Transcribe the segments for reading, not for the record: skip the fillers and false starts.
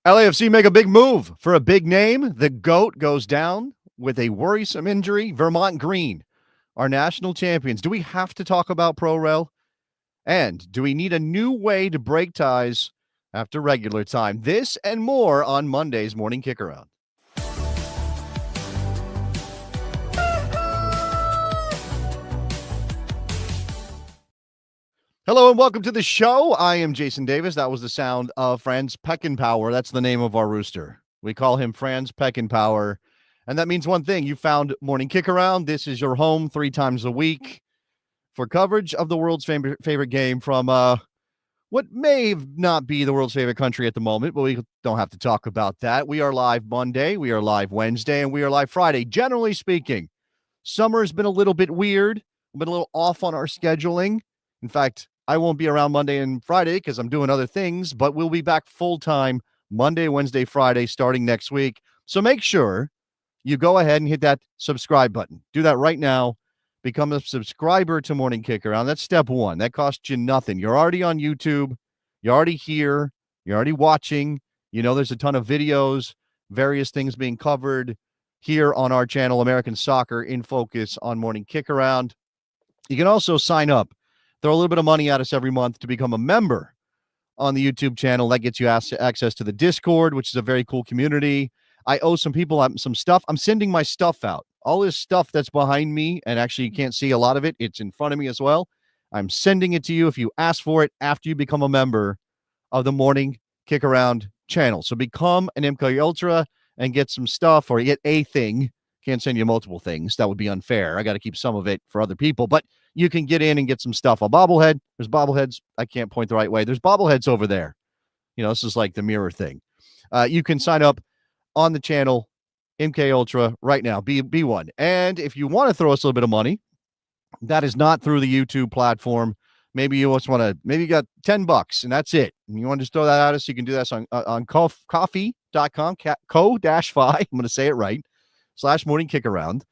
LAFC make a big move for a big name. The GOAT goes down with a worrisome injury. Vermont Green, our national champions. Do we have to talk about ProRel? And do we need a new way to break ties after regular time? This and more on Monday's Morning Kickaround. Hello and welcome to the show. I am Jason Davis. That was the sound of Franz Peckinpauer. That's the name of our rooster. We call him Franz Peckinpauer. And that means one thing. You found Morning Kickaround. This is your home 3 times a week for coverage of the world's favorite game from what may not be the world's favorite country at the moment, but we don't have to talk about that. We are live Monday, we are live Wednesday, and we are live Friday. Generally speaking, summer has been a little bit weird. We've been a little off on our scheduling. In fact, I won't be around Monday and Friday because I'm doing other things, but we'll be back full-time Monday, Wednesday, Friday, starting next week. So make sure you go ahead and hit that subscribe button. Do that right now. Become a subscriber to Morning Kickaround. That's step 1. That costs you nothing. You're already on YouTube. You're already here. You're already watching. You know there's a ton of videos, various things being covered here on our channel, American Soccer in Focus on Morning Kickaround. You can also sign up. Throw a little bit of money at us every month to become a member on the YouTube channel. That gets you access to the Discord, which is a very cool community. I owe some people some stuff. I'm sending my stuff out. All this stuff that's behind me, and actually you can't see a lot of it. It's in front of me as well. I'm sending it to you if you ask for it after you become a member of the Morning Kickaround channel. So become an MK Ultra and get some stuff, or get a thing. Can't send you multiple things. That would be unfair. I got to keep some of it for other people, but you can get in and get some stuff. A bobblehead. There's bobbleheads. I can't point the right way. There's bobbleheads over there. You know, this is like the mirror thing. You can sign up on the channel, MK Ultra, right now. Be one. And if you want to throw us a little bit of money, that is not through the YouTube platform. Maybe you just want to, maybe you got $10 and that's it. And you want to just throw that at us, you can do that on coffee.com, co-fi, I'm going to say it right, /Morning Kickaround.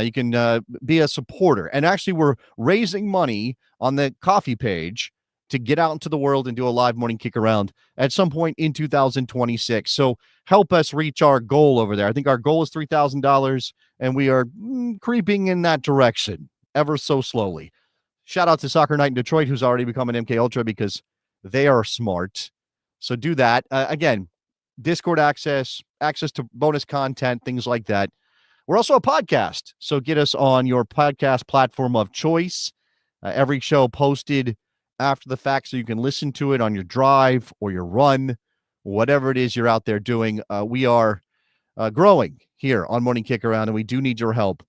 You can be a supporter. And actually, we're raising money on the coffee page to get out into the world and do a live Morning Kickaround at some point in 2026. So help us reach our goal over there. I think our goal is $3,000, and we are creeping in that direction ever so slowly. Shout out to Soccer Night in Detroit, who's already become an MK Ultra because they are smart. So do that. Again, Discord access to bonus content, things like that. We're also a podcast, so get us on your podcast platform of choice. Every show posted after the fact so you can listen to it on your drive or your run, whatever it is you're out there doing. We are growing here on Morning Kickaround, and we do need your help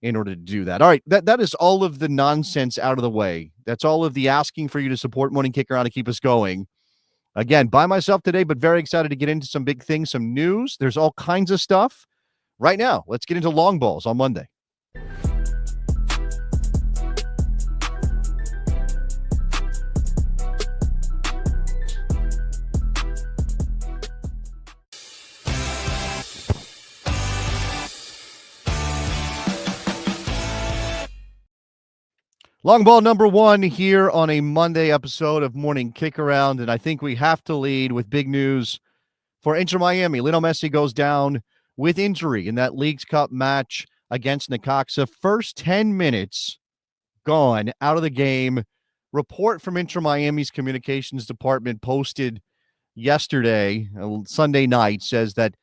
in order to do that. All right, that is all of the nonsense out of the way. That's all of the asking for you to support Morning Kickaround to keep us going. Again, by myself today, but very excited to get into some big things, some news. There's all kinds of stuff. Right now, let's get into long balls on Monday. Long ball number 1 here on a Monday episode of Morning Kickaround, and I think we have to lead with big news for Inter Miami. Lionel Messi goes down with injury in that Leagues Cup match against Necaxa. First 10 minutes gone out of the game. Report from Inter Miami's communications department posted yesterday, Sunday night, says that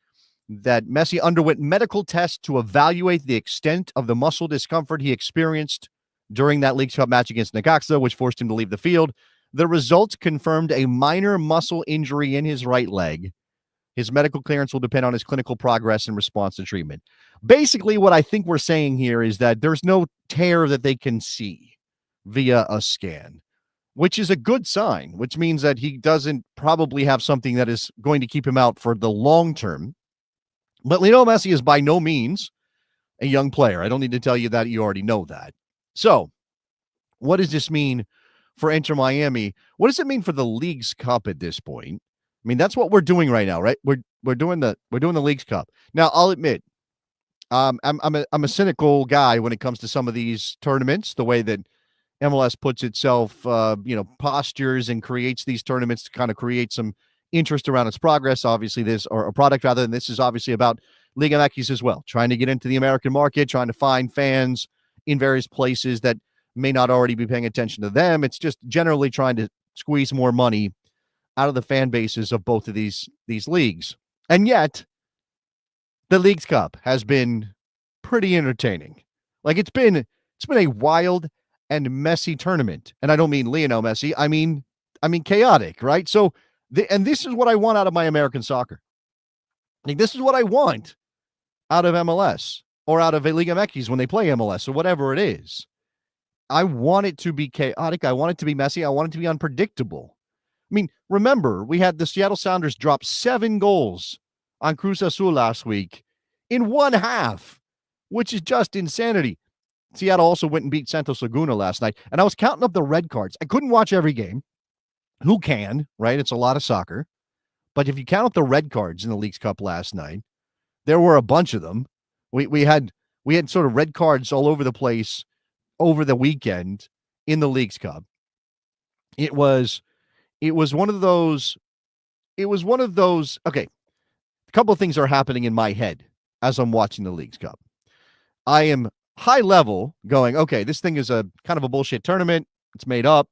Messi underwent medical tests to evaluate the extent of the muscle discomfort he experienced during that Leagues Cup match against Necaxa, which forced him to leave the field. The results confirmed a minor muscle injury in his right leg. His medical clearance will depend on his clinical progress and response to treatment. Basically, what I think we're saying here is that there's no tear that they can see via a scan, which is a good sign, which means that he doesn't probably have something that is going to keep him out for the long term. But Lionel Messi is by no means a young player. I don't need to tell you that. You already know that. So what does this mean for Inter Miami? What does it mean for the Leagues Cup at this point? I mean, that's what we're doing right now, right? We're doing the Leagues Cup. Now, I'll admit, I'm a cynical guy when it comes to some of these tournaments, the way that MLS puts itself, postures and creates these tournaments to kind of create some interest around its progress. Obviously, this, or a product rather, than this is obviously about Liga MX as well, trying to get into the American market, trying to find fans in various places that may not already be paying attention to them. It's just generally trying to squeeze more money out of the fan bases of both of these leagues. And yet, the Leagues Cup has been pretty entertaining. Like, it's been a wild and messy tournament. And I don't mean Lionel Messi. I mean chaotic, right? So, and this is what I want out of my American soccer. Like, this is what I want out of MLS or out of Liga MX when they play MLS or whatever it is. I want it to be chaotic. I want it to be messy. I want it to be unpredictable. I mean, remember, we had the Seattle Sounders drop 7 goals on Cruz Azul last week in one half, which is just insanity. Seattle also went and beat Santos Laguna last night, and I was counting up the red cards. I couldn't watch every game. Who can, right? It's a lot of soccer. But if you count up the red cards in the Leagues Cup last night, there were a bunch of them. We had sort of red cards all over the place over the weekend in the Leagues Cup. It was one of those. Okay, a couple of things are happening in my head as I'm watching the Leagues Cup. I am high level going, okay, this thing is a kind of a bullshit tournament. It's made up.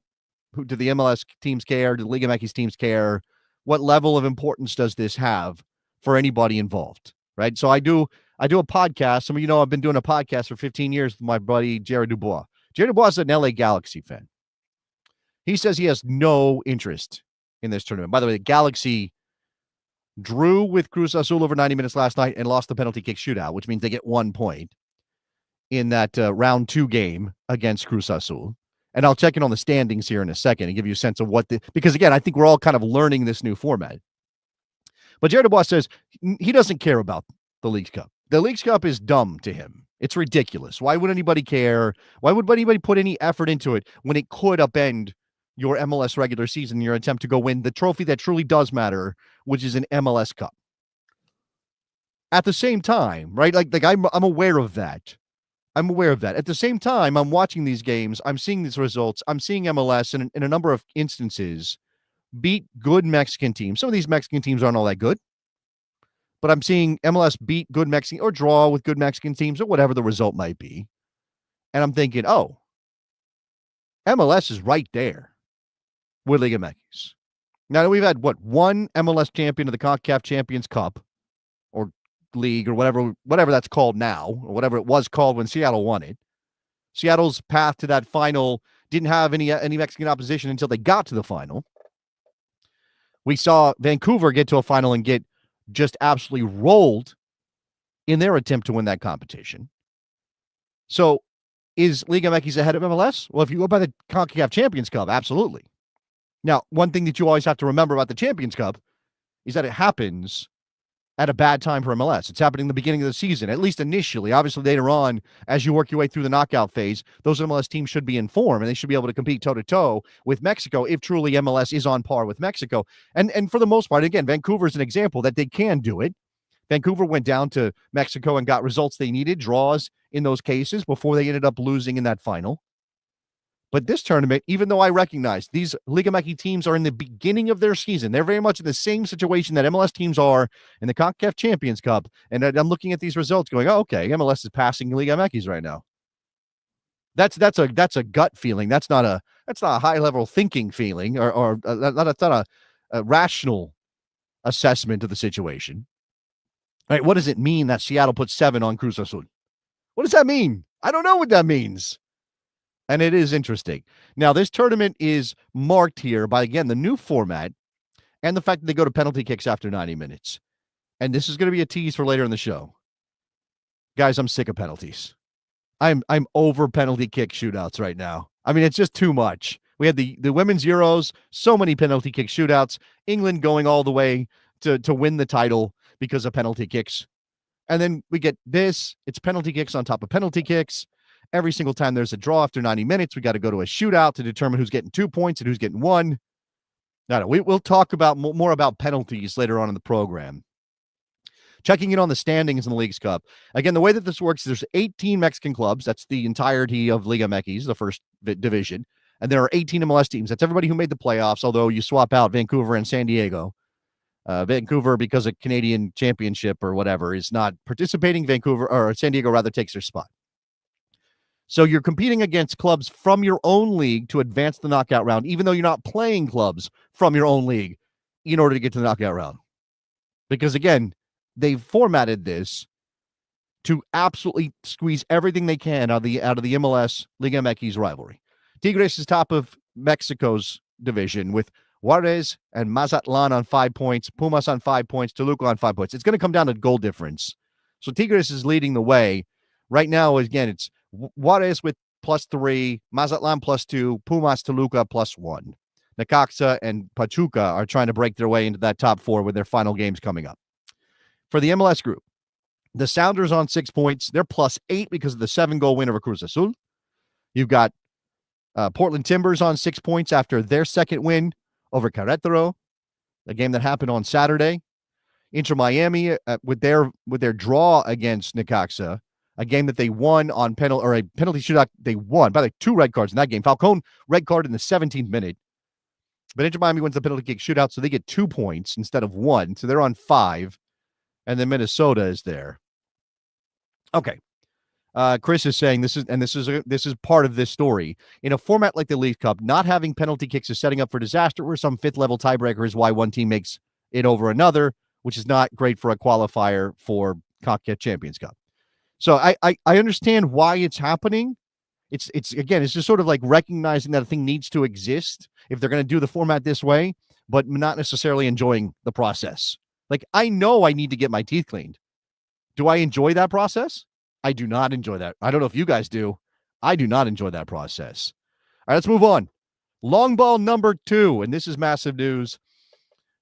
Who do the MLS teams care? Do the Liga MX teams care? What level of importance does this have for anybody involved? Right. So I do a podcast. Some of you know I've been doing a podcast for 15 years with my buddy Jared Dubois. Jared Dubois is an LA Galaxy fan. He says he has no interest in this tournament. By the way, the Galaxy drew with Cruz Azul over 90 minutes last night and lost the penalty kick shootout, which means they get 1 point in that round 2 game against Cruz Azul. And I'll check in on the standings here in a second and give you a sense of because again, I think we're all kind of learning this new format. But Jared Dubois says he doesn't care about the Leagues Cup. The Leagues Cup is dumb to him. It's ridiculous. Why would anybody care? Why would anybody put any effort into it when it could upend your MLS regular season, your attempt to go win the trophy that truly does matter, which is an MLS Cup? At the same time, right? Like I'm aware of that. I'm aware of that. At the same time, I'm watching these games. I'm seeing these results. I'm seeing MLS in a number of instances beat good Mexican teams. Some of these Mexican teams aren't all that good, but I'm seeing MLS beat good Mexican or draw with good Mexican teams or whatever the result might be. And I'm thinking, oh, MLS is right there with Liga MX. Now, we've had, one MLS champion of the CONCACAF Champions Cup or League or whatever that's called now, or whatever it was called when Seattle won it. Seattle's path to that final didn't have any Mexican opposition until they got to the final. We saw Vancouver get to a final and get just absolutely rolled in their attempt to win that competition. So is Liga MX ahead of MLS? Well, if you go by the CONCACAF Champions Cup, absolutely. Now, one thing that you always have to remember about the Champions Cup is that it happens at a bad time for MLS. It's happening in the beginning of the season, at least initially. Obviously, later on, as you work your way through the knockout phase, those MLS teams should be in form, and they should be able to compete toe-to-toe with Mexico if truly MLS is on par with Mexico. And for the most part, again, Vancouver is an example that they can do it. Vancouver went down to Mexico and got results they needed, draws in those cases, before they ended up losing in that final. But this tournament, even though I recognize these Liga MX teams are in the beginning of their season, they're very much in the same situation that MLS teams are in the CONCACAF Champions Cup. And I'm looking at these results going, oh, okay, MLS is passing Liga MX right now. That's a gut feeling. That's not a high level thinking feeling, or that's not a rational assessment of the situation. All right, what does it mean that Seattle put 7 on Cruz Azul? What does that mean? I don't know what that means. And it is interesting. Now, this tournament is marked here by, again, the new format and the fact that they go to penalty kicks after 90 minutes. And this is going to be a tease for later in the show. Guys, I'm sick of penalties. I'm over penalty kick shootouts right now. I mean, it's just too much. We had the Women's Euros, so many penalty kick shootouts. England going all the way to win the title because of penalty kicks. And then we get this. It's penalty kicks on top of penalty kicks. Every single time there's a draw after 90 minutes, we got to go to a shootout to determine who's getting 2 points and who's getting 1. No, we'll talk about more about penalties later on in the program. Checking in on the standings in the Leagues Cup. Again, the way that this works, there's 18 Mexican clubs. That's the entirety of Liga MX, the first division. And there are 18 MLS teams. That's everybody who made the playoffs, although you swap out Vancouver and San Diego. Vancouver, because of Canadian championship or whatever, is not participating. Vancouver or San Diego rather takes their spot. So you're competing against clubs from your own league to advance the knockout round, even though you're not playing clubs from your own league in order to get to the knockout round. Because again, they've formatted this to absolutely squeeze everything they can out of the MLS Liga MX rivalry. Tigres is top of Mexico's division with Juarez and Mazatlan on 5 points, Pumas on 5 points, Toluca on 5 points. It's going to come down to goal difference. So Tigres is leading the way. Right now, again, it's Juarez with +3, Mazatlan +2, Pumas, Toluca +1. Necaxa and Pachuca are trying to break their way into that top 4 with their final games coming up. For the MLS group, the Sounders on 6 points. They're +8 because of the 7-goal win over Cruz Azul. You've got Portland Timbers on 6 points after their second win over Querétaro, a game that happened on Saturday. Inter Miami with their draw against Necaxa, a game that they won on a penalty shootout. They won by 2 red cards in that game. Falcone red card in the 17th minute. But Inter Miami wins the penalty kick shootout, so they get 2 points instead of 1. So they're on 5. And then Minnesota is there. Okay. Chris is saying this is part of this story. In a format like the League Cup, not having penalty kicks is setting up for disaster where some 5th level tiebreaker is why one team makes it over another, which is not great for a qualifier for CONCACAF Champions Cup. So I understand why it's happening. It's just sort of like recognizing that a thing needs to exist if they're going to do the format this way, but not necessarily enjoying the process. Like, I know I need to get my teeth cleaned. Do I enjoy that process? I do not enjoy that. I don't know if you guys do. I do not enjoy that process. All right, let's move on. Long ball number 2, and this is massive news.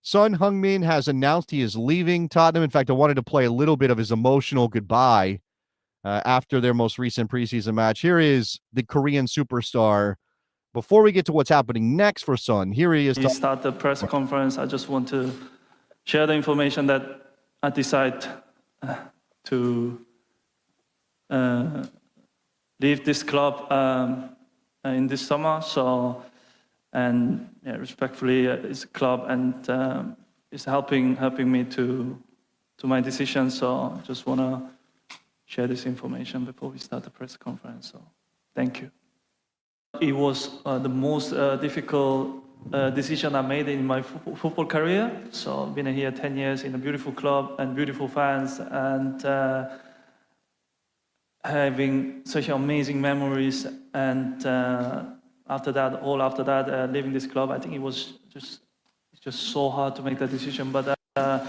Son Heung-min has announced he is leaving Tottenham. In fact, I wanted to play a little bit of his emotional goodbye after their most recent preseason match. Here is the Korean superstar. Before we get to what's happening next for Son, here he is. We start the press conference. I just want to share the information that I decided to leave this club in this summer. So, and yeah, respectfully, it's a club and it's helping me to my decision. So, I just want to share this information before we start the press conference. So, thank you. It was the most difficult decision I made in my football career. So I've been here 10 years in a beautiful club and beautiful fans and having such amazing memories. And after that, leaving this club, I think it was just so hard to make that decision. But all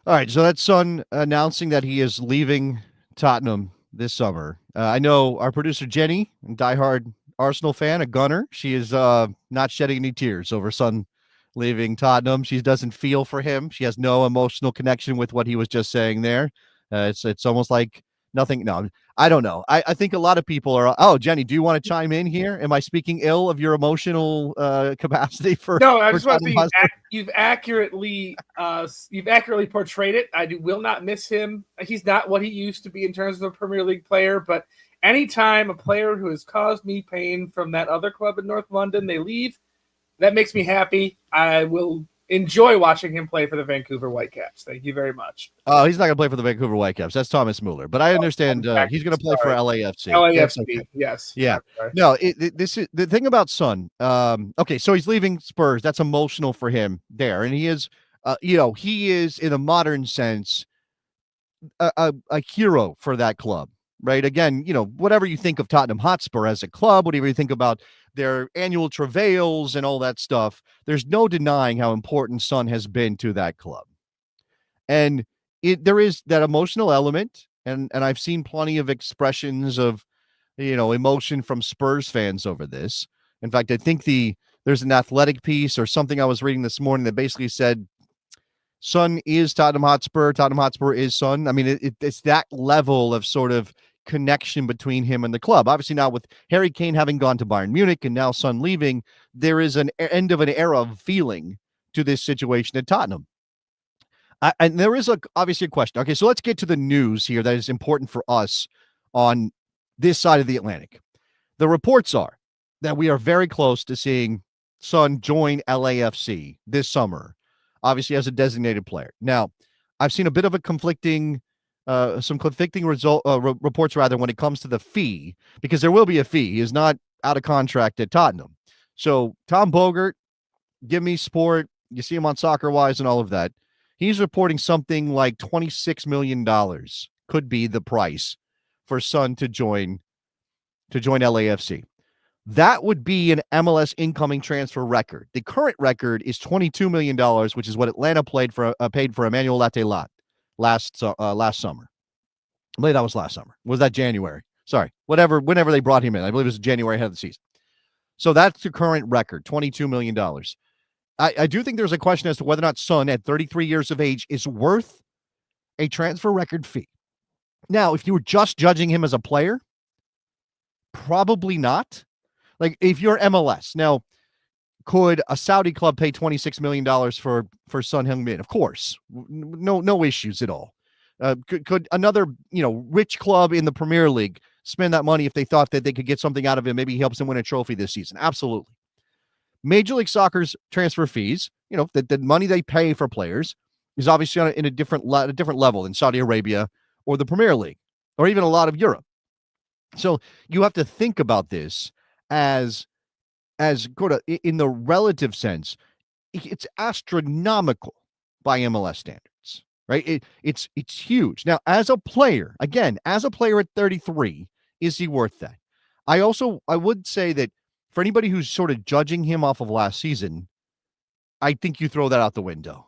right, so that's Son announcing that he is leaving Tottenham this summer. I know our producer Jenny, a diehard Arsenal fan, a gunner. She is not shedding any tears over Son leaving Tottenham. She doesn't feel for him. She has no emotional connection with what he was just saying there. It's almost like nothing. No, I don't know. I think a lot of people are. Oh, Jenny, do you want to chime in here? Am I speaking ill of your emotional capacity for? No, I just want to say you've accurately portrayed it. Will not miss him. He's not what he used to be in terms of a Premier League player, but anytime a player who has caused me pain from that other club in North London, they leave, that makes me happy. I will enjoy watching him play for the Vancouver Whitecaps. Thank you very much. Oh, he's not going to play for the Vancouver Whitecaps. That's Thomas Muller. But I understand he's going to play for LAFC. LAFC, okay. Yes. Yeah. No, this is the thing about Son. Okay, so he's leaving Spurs. That's emotional for him there. And he is, he is in a modern sense a hero for that club. Right. Again, whatever you think of Tottenham Hotspur as a club, whatever you think about their annual travails and all that stuff, there's no denying how important Son has been to that club. And there is that emotional element. And I've seen plenty of expressions of, emotion from Spurs fans over this. In fact, I think there's an Athletic piece or something I was reading this morning that basically said, Son is Tottenham Hotspur. Tottenham Hotspur is Son. I mean, it's that level of sort of connection between him and the club. Obviously, now with Harry Kane having gone to Bayern Munich and now Son leaving, there is an end of an era of feeling to this situation at Tottenham. And there is obviously a question. Okay, so let's get to the news here that is important for us on this side of the Atlantic. The reports are that we are very close to seeing Son join LAFC this summer. obviously as a designated player. Now, I've seen a bit of a conflicting reports rather when it comes to the fee, because there will be a fee. He is not out of contract at Tottenham. So Tom Bogert, Give Me Sport, you see him on Soccer Wise and all of that. He's reporting something like $26 million could be the price for Son to join LAFC. That would be an MLS incoming transfer record. The current record is $22 million, which is what Atlanta paid for Emmanuel Lattelat last summer. I believe that was last summer. Was that January? Sorry. Whenever they brought him in. I believe it was January ahead of the season. So that's the current record, $22 million. I do think there's a question as to whether or not Son, at 33 years of age, is worth a transfer record fee. Now, if you were just judging him as a player, probably not. Like, if you're MLS, now, could a Saudi club pay $26 million for Son Heung-min? Of course. No issues at all. Could another, rich club in the Premier League spend that money if they thought that they could get something out of him? Maybe he helps them win a trophy this season. Absolutely. Major League Soccer's transfer fees, the money they pay for players is obviously in a different level than Saudi Arabia or the Premier League or even a lot of Europe. So you have to think about this as in the relative sense. It's astronomical by MLS standards, right? It's huge. Now, as a player at 33, is he worth that? I would say that for anybody who's sort of judging him off of last season, I think you throw that out the window.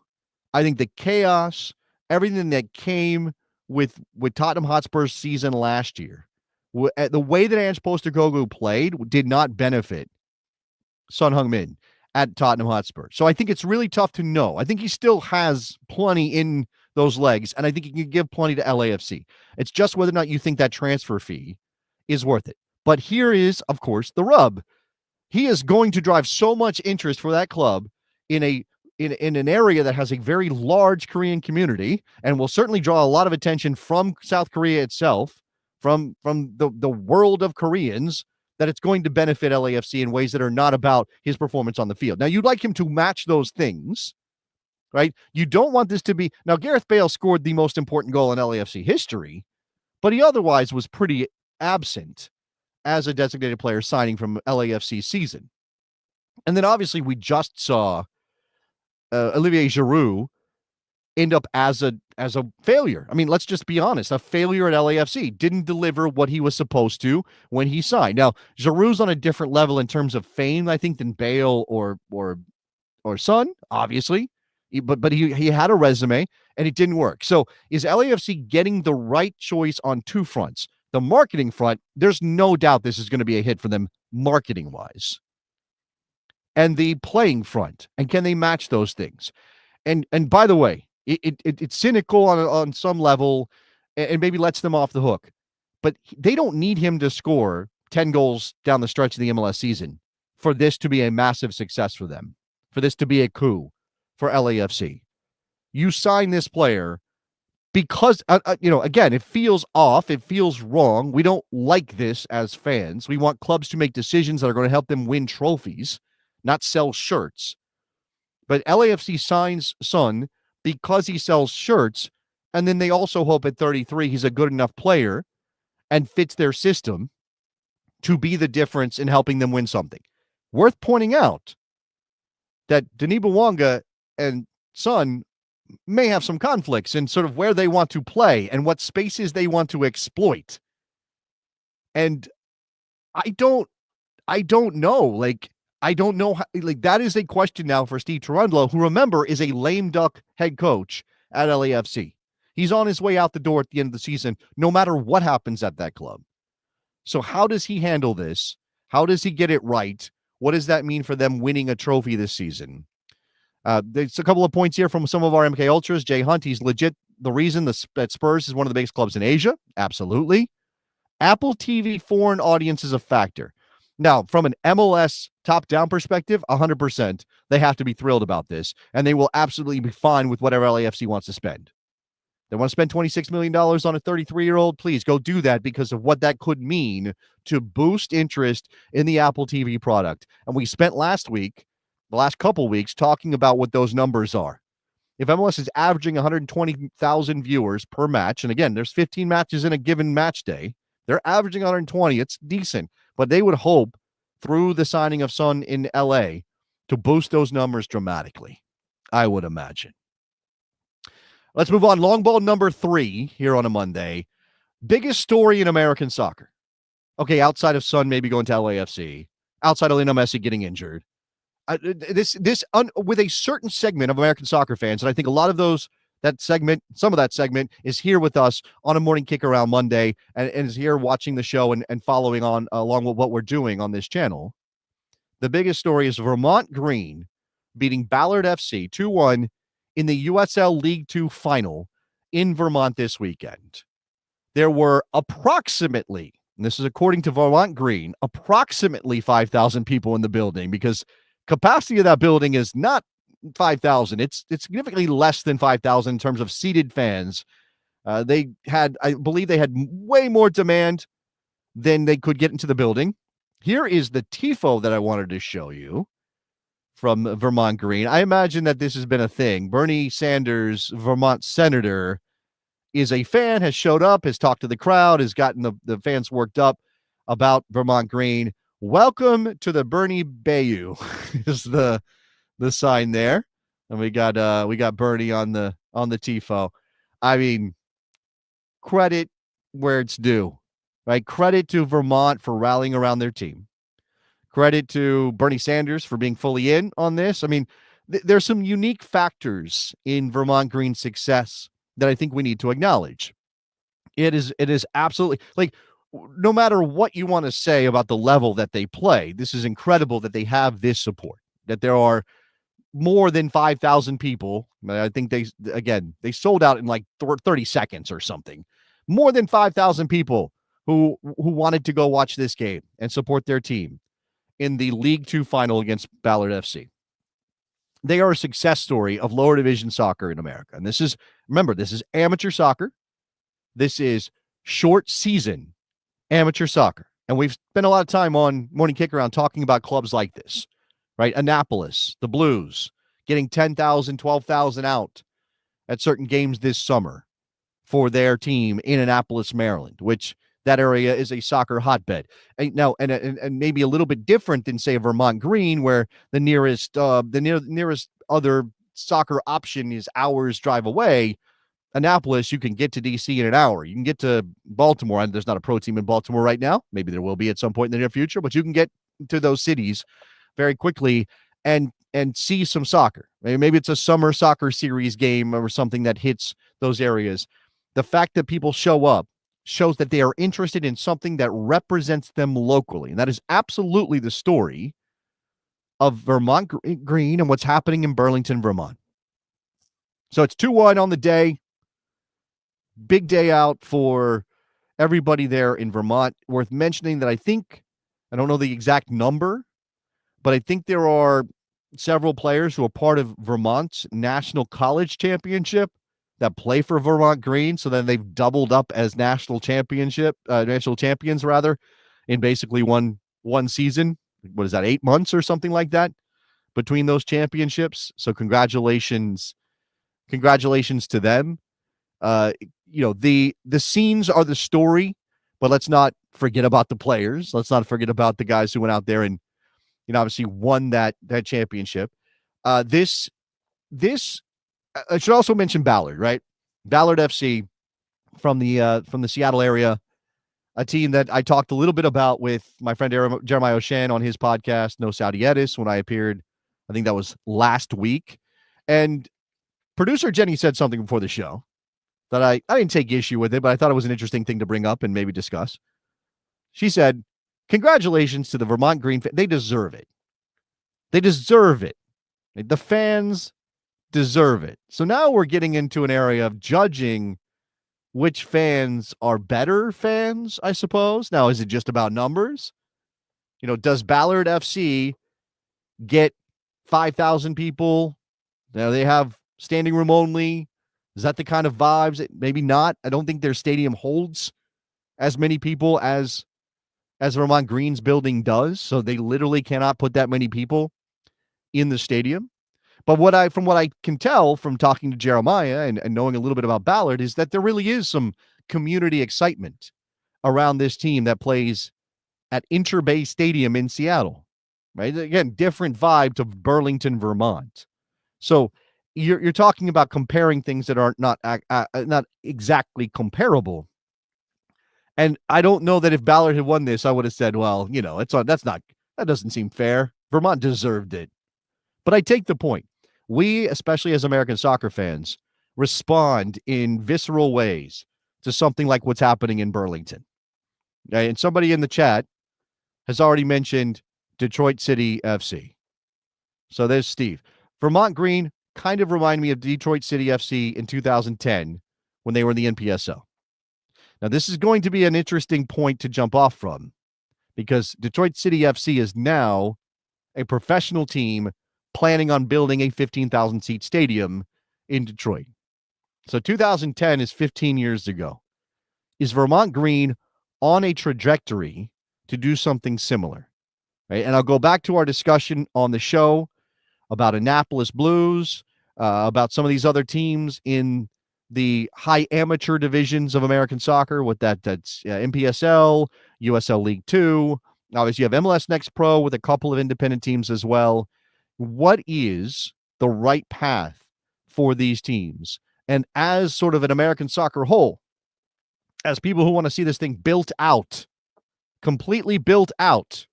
I think the chaos, everything that came with Tottenham Hotspur's season last year, the way that Ange Postecoglou played did not benefit Son Heung-min at Tottenham Hotspur. So I think it's really tough to know. I think he still has plenty in those legs, and I think he can give plenty to LAFC. It's just whether or not you think that transfer fee is worth it. But here is, of course, the rub. He is going to drive so much interest for that club in an area that has a very large Korean community and will certainly draw a lot of attention from South Korea itself, from the world of Koreans, that it's going to benefit LAFC in ways that are not about his performance on the field. Now, you'd like him to match those things, right? You don't want this to be... Now, Gareth Bale scored the most important goal in LAFC history, but he otherwise was pretty absent as a designated player signing from LAFC season. And then obviously we just saw Olivier Giroud end up as a failure. I mean, let's just be honest, a failure at LAFC. Didn't deliver what he was supposed to when he signed. Now, Giroud's on a different level in terms of fame, I think, than Bale or Son, obviously. But he had a resume and it didn't work. So is LAFC getting the right choice on two fronts? The marketing front, there's no doubt this is going to be a hit for them marketing-wise. And the playing front, and can they match those things? And by the way, it's cynical on some level and maybe lets them off the hook. But they don't need him to score 10 goals down the stretch of the MLS season for this to be a massive success for them, for this to be a coup for LAFC. You sign this player because, again, it feels off. It feels wrong. We don't like this as fans. We want clubs to make decisions that are going to help them win trophies, not sell shirts. But LAFC signs Son because he sells shirts, and then they also hope at 33 he's a good enough player and fits their system to be the difference in helping them win something. Worth pointing out that Denis Bouanga and Son may have some conflicts in sort of where they want to play and what spaces they want to exploit. And I don't know. I don't know how, that is a question now for Steve Cherundolo, who, remember, is a lame duck head coach at LAFC. He's on his way out the door at the end of the season, no matter what happens at that club. So how does he handle this? How does he get it right? What does that mean for them winning a trophy this season? There's a couple of points here from some of our MK Ultras. Jay Hunt, he's legit the reason that Spurs is one of the biggest clubs in Asia. Absolutely. Apple TV foreign audience is a factor. Now, from an MLS top-down perspective, 100%, they have to be thrilled about this, and they will absolutely be fine with whatever LAFC wants to spend. They want to spend $26 million on a 33-year-old? Please go do that because of what that could mean to boost interest in the Apple TV product. And we spent the last couple weeks, talking about what those numbers are. if MLS is averaging 120,000 viewers per match, and again, there's 15 matches in a given match day, they're averaging 120. It's decent, but they would hope through the signing of Son in LA to boost those numbers dramatically, I would imagine. Let's move on. Long ball number 3 here on a Monday. Biggest story in American soccer. Okay, outside of Son maybe going to LAFC, outside of Lionel Messi getting injured. With a certain segment of American soccer fans, and I think a lot of some of that segment is here with us on a morning kick around Monday and is here watching the show and following on along with what we're doing on this channel. The biggest story is Vermont Green beating Ballard FC 2-1 in the USL League 2 final in Vermont this weekend. There were approximately, and this is according to Vermont Green, approximately 5,000 people in the building, because capacity of that building is not 5,000. It's significantly less than 5,000 in terms of seated fans. I believe they had way more demand than they could get into the building. Here is the tifo that I wanted to show you from Vermont Green. I imagine that this has been a thing. Bernie Sanders, Vermont senator, is a fan, has showed up, has talked to the crowd, has gotten the fans worked up about Vermont Green. Welcome to the Bernie Bayou is the sign there. And we got Bernie on the tifo. I mean, credit where it's due, right? Credit to Vermont for rallying around their team. Credit to Bernie Sanders for being fully in on this. I mean, there's some unique factors in Vermont Green's success that I think we need to acknowledge. It is absolutely, like, no matter what you want to say about the level that they play, this is incredible that they have this support, that there are more than 5,000 people. I think they sold out in like 30 seconds or something. More than 5,000 people who wanted to go watch this game and support their team in the League 2 final against Ballard FC. They are a success story of lower division soccer in America. And this is amateur soccer. This is short season amateur soccer. And we've spent a lot of time on Morning Kick Around talking about clubs like this, right? Annapolis, the Blues, getting 10,000, 12,000 out at certain games this summer for their team in Annapolis, Maryland, which that area is a soccer hotbed. And now, and maybe a little bit different than, say, Vermont Green, where the nearest other soccer option is hours drive away. Annapolis, you can get to DC in an hour. You can get to Baltimore, and there's not a pro team in Baltimore right now. Maybe there will be at some point in the near future, but you can get to those cities very quickly and see some soccer. Maybe it's a summer soccer series game or something that hits those areas. The fact that people show up shows that they are interested in something that represents them locally. And that is absolutely the story of Vermont Green and what's happening in Burlington, Vermont. So it's 2-1 on the day. Big day out for everybody there in Vermont. Worth mentioning that I don't know the exact number, but I think there are several players who are part of Vermont's National College Championship that play for Vermont Green. So then they've doubled up as national champions in basically one season. What is that, 8 months or something like that between those championships? So congratulations to them. The scenes are the story, but let's not forget about the players. Let's not forget about the guys who went out there and, obviously won that championship. I should also mention Ballard, right? Ballard FC from the Seattle area, a team that I talked a little bit about with my friend Jeremiah Oshan on his podcast, No Saudi Edis, when I appeared. I think that was last week. And producer Jenny said something before the show that I didn't take issue with it, but I thought it was an interesting thing to bring up and maybe discuss. She said, congratulations to the Vermont Green. They deserve it. They deserve it. The fans deserve it. So now we're getting into an area of judging which fans are better fans, I suppose. Now, is it just about numbers? Does Ballard FC get 5,000 people? Now they have standing room only. Is that the kind of vibes? Maybe not. I don't think their stadium holds as many people as Vermont Green's building does. So they literally cannot put that many people in the stadium. But from what I can tell from talking to Jeremiah and knowing a little bit about Ballard is that there really is some community excitement around this team that plays at Interbay Stadium in Seattle, right? Again, different vibe to Burlington, Vermont. So you're talking about comparing things that are not exactly comparable. And I don't know that if Ballard had won this, I would have said, well, that doesn't seem fair. Vermont deserved it. But I take the point. We, especially as American soccer fans, respond in visceral ways to something like what's happening in Burlington. Okay? And somebody in the chat has already mentioned Detroit City FC. So there's Steve. Vermont Green kind of remind me of Detroit City FC in 2010 when they were in the NPSL. Now, this is going to be an interesting point to jump off from because Detroit City FC is now a professional team planning on building a 15,000-seat stadium in Detroit. So 2010 is 15 years ago. Is Vermont Green on a trajectory to do something similar? Right? And I'll go back to our discussion on the show about Annapolis Blues, about some of these other teams in the high amateur divisions of American soccer, with that's MPSL, USL League 2. Obviously, you have MLS Next Pro with a couple of independent teams as well. What is the right path for these teams? And as sort of an American soccer whole, as people who want to see this thing built out, completely built out,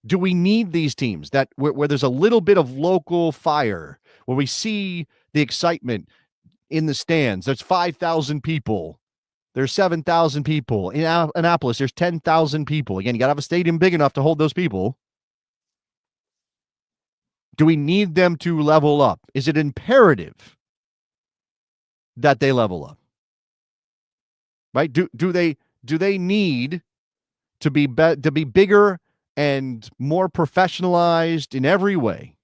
do we need these teams that where there's a little bit of local fire, where we see the excitement in the stands? There's 5,000 people. There's 7,000 people. In Annapolis, there's 10,000 people. Again, you got to have a stadium big enough to hold those people. Do we need them to level up? Is it imperative that they level up? Right? Do they need to be bigger and more professionalized in every way?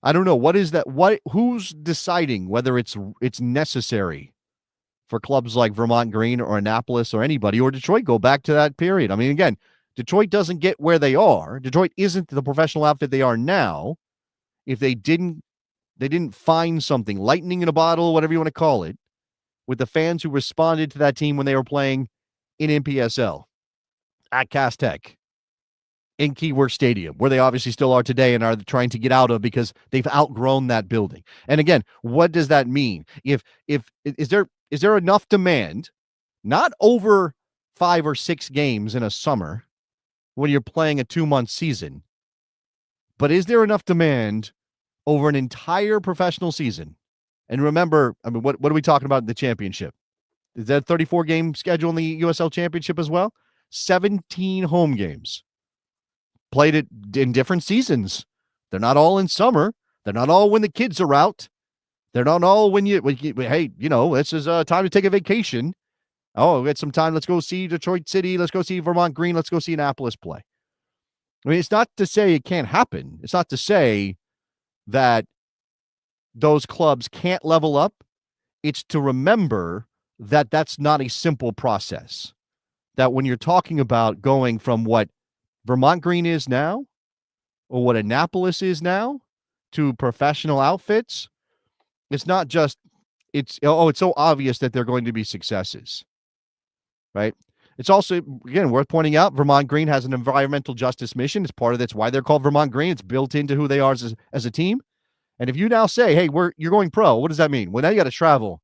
I don't know. What is that? Who's deciding whether it's necessary for clubs like Vermont Green or Annapolis or anybody or Detroit? Go back to that period. I mean, again, Detroit doesn't get where they are. Detroit isn't the professional outfit they are now if they didn't find something, lightning in a bottle, whatever you want to call it, with the fans who responded to that team when they were playing in NPSL, at Castech, in Keyworth Stadium, where they obviously still are today and are trying to get out of because they've outgrown that building. And again, what does that mean? Is there enough demand, not over 5 or 6 games in a summer when you're playing a 2-month season, but is there enough demand over an entire professional season? And remember, I mean, what are we talking about in the championship? Is that a 34-game schedule in the USL Championship as well? 17 home games. Played it in different seasons. They're not all in summer. They're not all when the kids are out. They're not all when hey, this is time to take a vacation. Oh, we had some time. Let's go see Detroit City. Let's go see Vermont Green. Let's go see Annapolis play. I mean, it's not to say it can't happen. It's not to say that those clubs can't level up. It's to remember that that's not a simple process. That when you're talking about going from what Vermont Green is now, or what Annapolis is now, to professional outfits, it's not just, it's so obvious that they're going to be successes, right? It's also, again, worth pointing out, Vermont Green has an environmental justice mission. It's part of that's why they're called Vermont Green. It's built into who they are as a team. And if you now say, hey, you're going pro, what does that mean? Well, now you got to travel.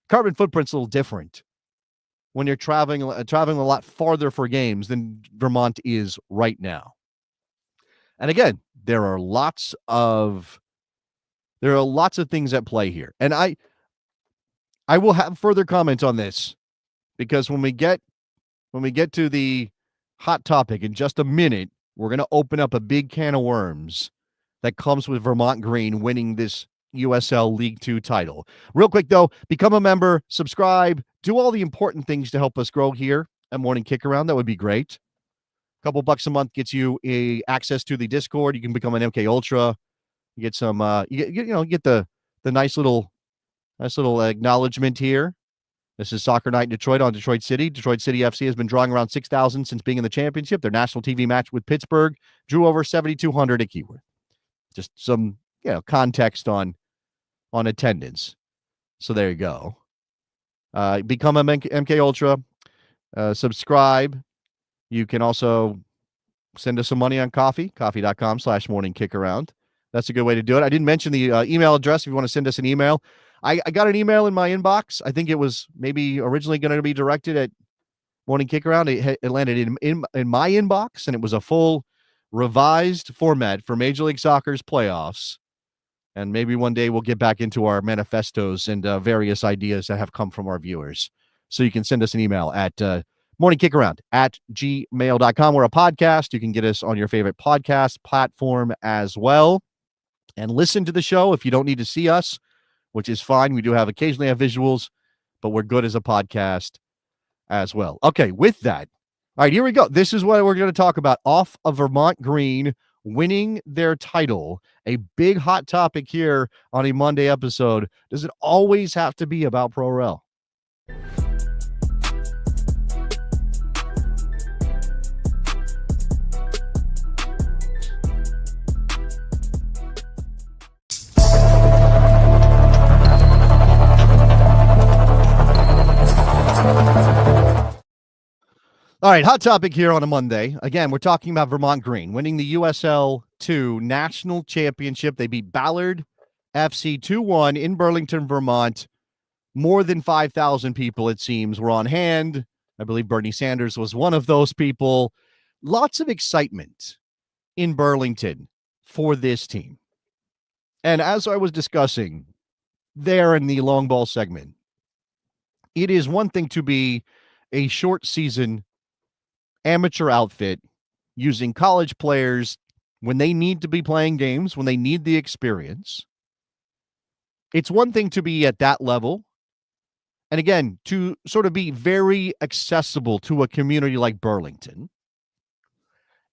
Carbon footprint's a little different when you're traveling a lot farther for games than Vermont is right now. And again, there are lots of things at play here. And I will have further comments on this, because when we get to the hot topic in just a minute, we're going to open up a big can of worms that comes with Vermont Green winning this USL League 2 title. Real quick, though, become a member, subscribe, do all the important things to help us grow here at Morning Kickaround. That would be great. A couple bucks a month gets you access to the Discord. You can become an MK Ultra. You get some, you get the nice little acknowledgement here. This is Soccer Night in Detroit on Detroit City. Detroit City FC has been drawing around 6,000 since being in the championship. Their national TV match with Pittsburgh drew over 7,200 at Keyworth. Just some context on attendance. So there you go. Become a MK Ultra. Subscribe. You can also send us some money on coffee.com/morningkickaround. That's a good way to do it. I didn't mention the email address if you want to send us an email. I got an email in my inbox. I think it was maybe originally going to be directed at Morning Kickaround. It landed in my inbox, and it was a full revised format for Major League Soccer's playoffs. And maybe one day we'll get back into our manifestos and various ideas that have come from our viewers. So you can send us an email at morningkickaround@gmail.com. We're a podcast. You can get us on your favorite podcast platform as well and listen to the show if you don't need to see us, which is fine. We do occasionally have visuals, but we're good as a podcast as well. Okay, with that, all right, here we go. This is what we're going to talk about. Off of Vermont Green winning their title, a big hot topic here on a Monday episode. Does it always have to be about Pro Rel? All right, hot topic here on a Monday. Again, we're talking about Vermont Green winning the USL 2 National Championship. They beat Ballard FC 2-1 in Burlington, Vermont. More than 5,000 people, it seems, were on hand. I believe Bernie Sanders was one of those people. Lots of excitement in Burlington for this team. And as I was discussing there in the long ball segment, it is one thing to be a short season amateur outfit using college players when they need to be playing games, when they need the experience. It's one thing to be at that level. And again, to sort of be very accessible to a community like Burlington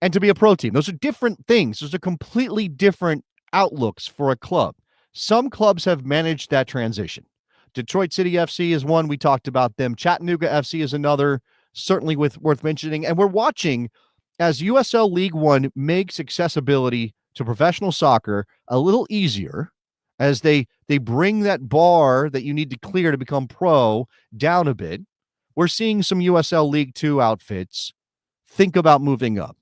and to be a pro team. Those are different things. Those are completely different outlooks for a club. Some clubs have managed that transition. Detroit City FC is one. We talked about them. Chattanooga FC is another. Certainly worth mentioning. And we're watching as USL League One makes accessibility to professional soccer a little easier as they bring that bar that you need to clear to become pro down a bit. We're seeing some USL League Two outfits think about moving up.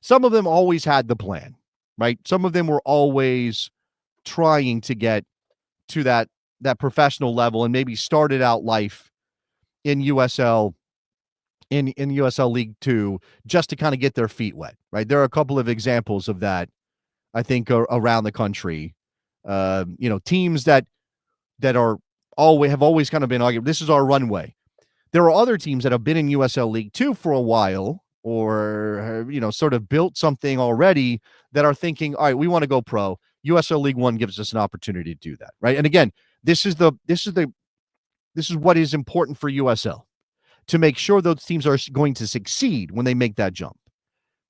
Some of them always had the plan, right? Some of them were always trying to get to that professional level and maybe started out life in USL in USL League Two just to kind of get their feet wet, right? There are a couple of examples of that, I think, around the country. Teams that have always kind of been arguing, this is our runway. There are other teams that have been in USL League Two for a while or, sort of built something already that are thinking, all right, we want to go pro. USL League One gives us an opportunity to do that, right? And again, this is what is important for USL, to make sure those teams are going to succeed when they make that jump,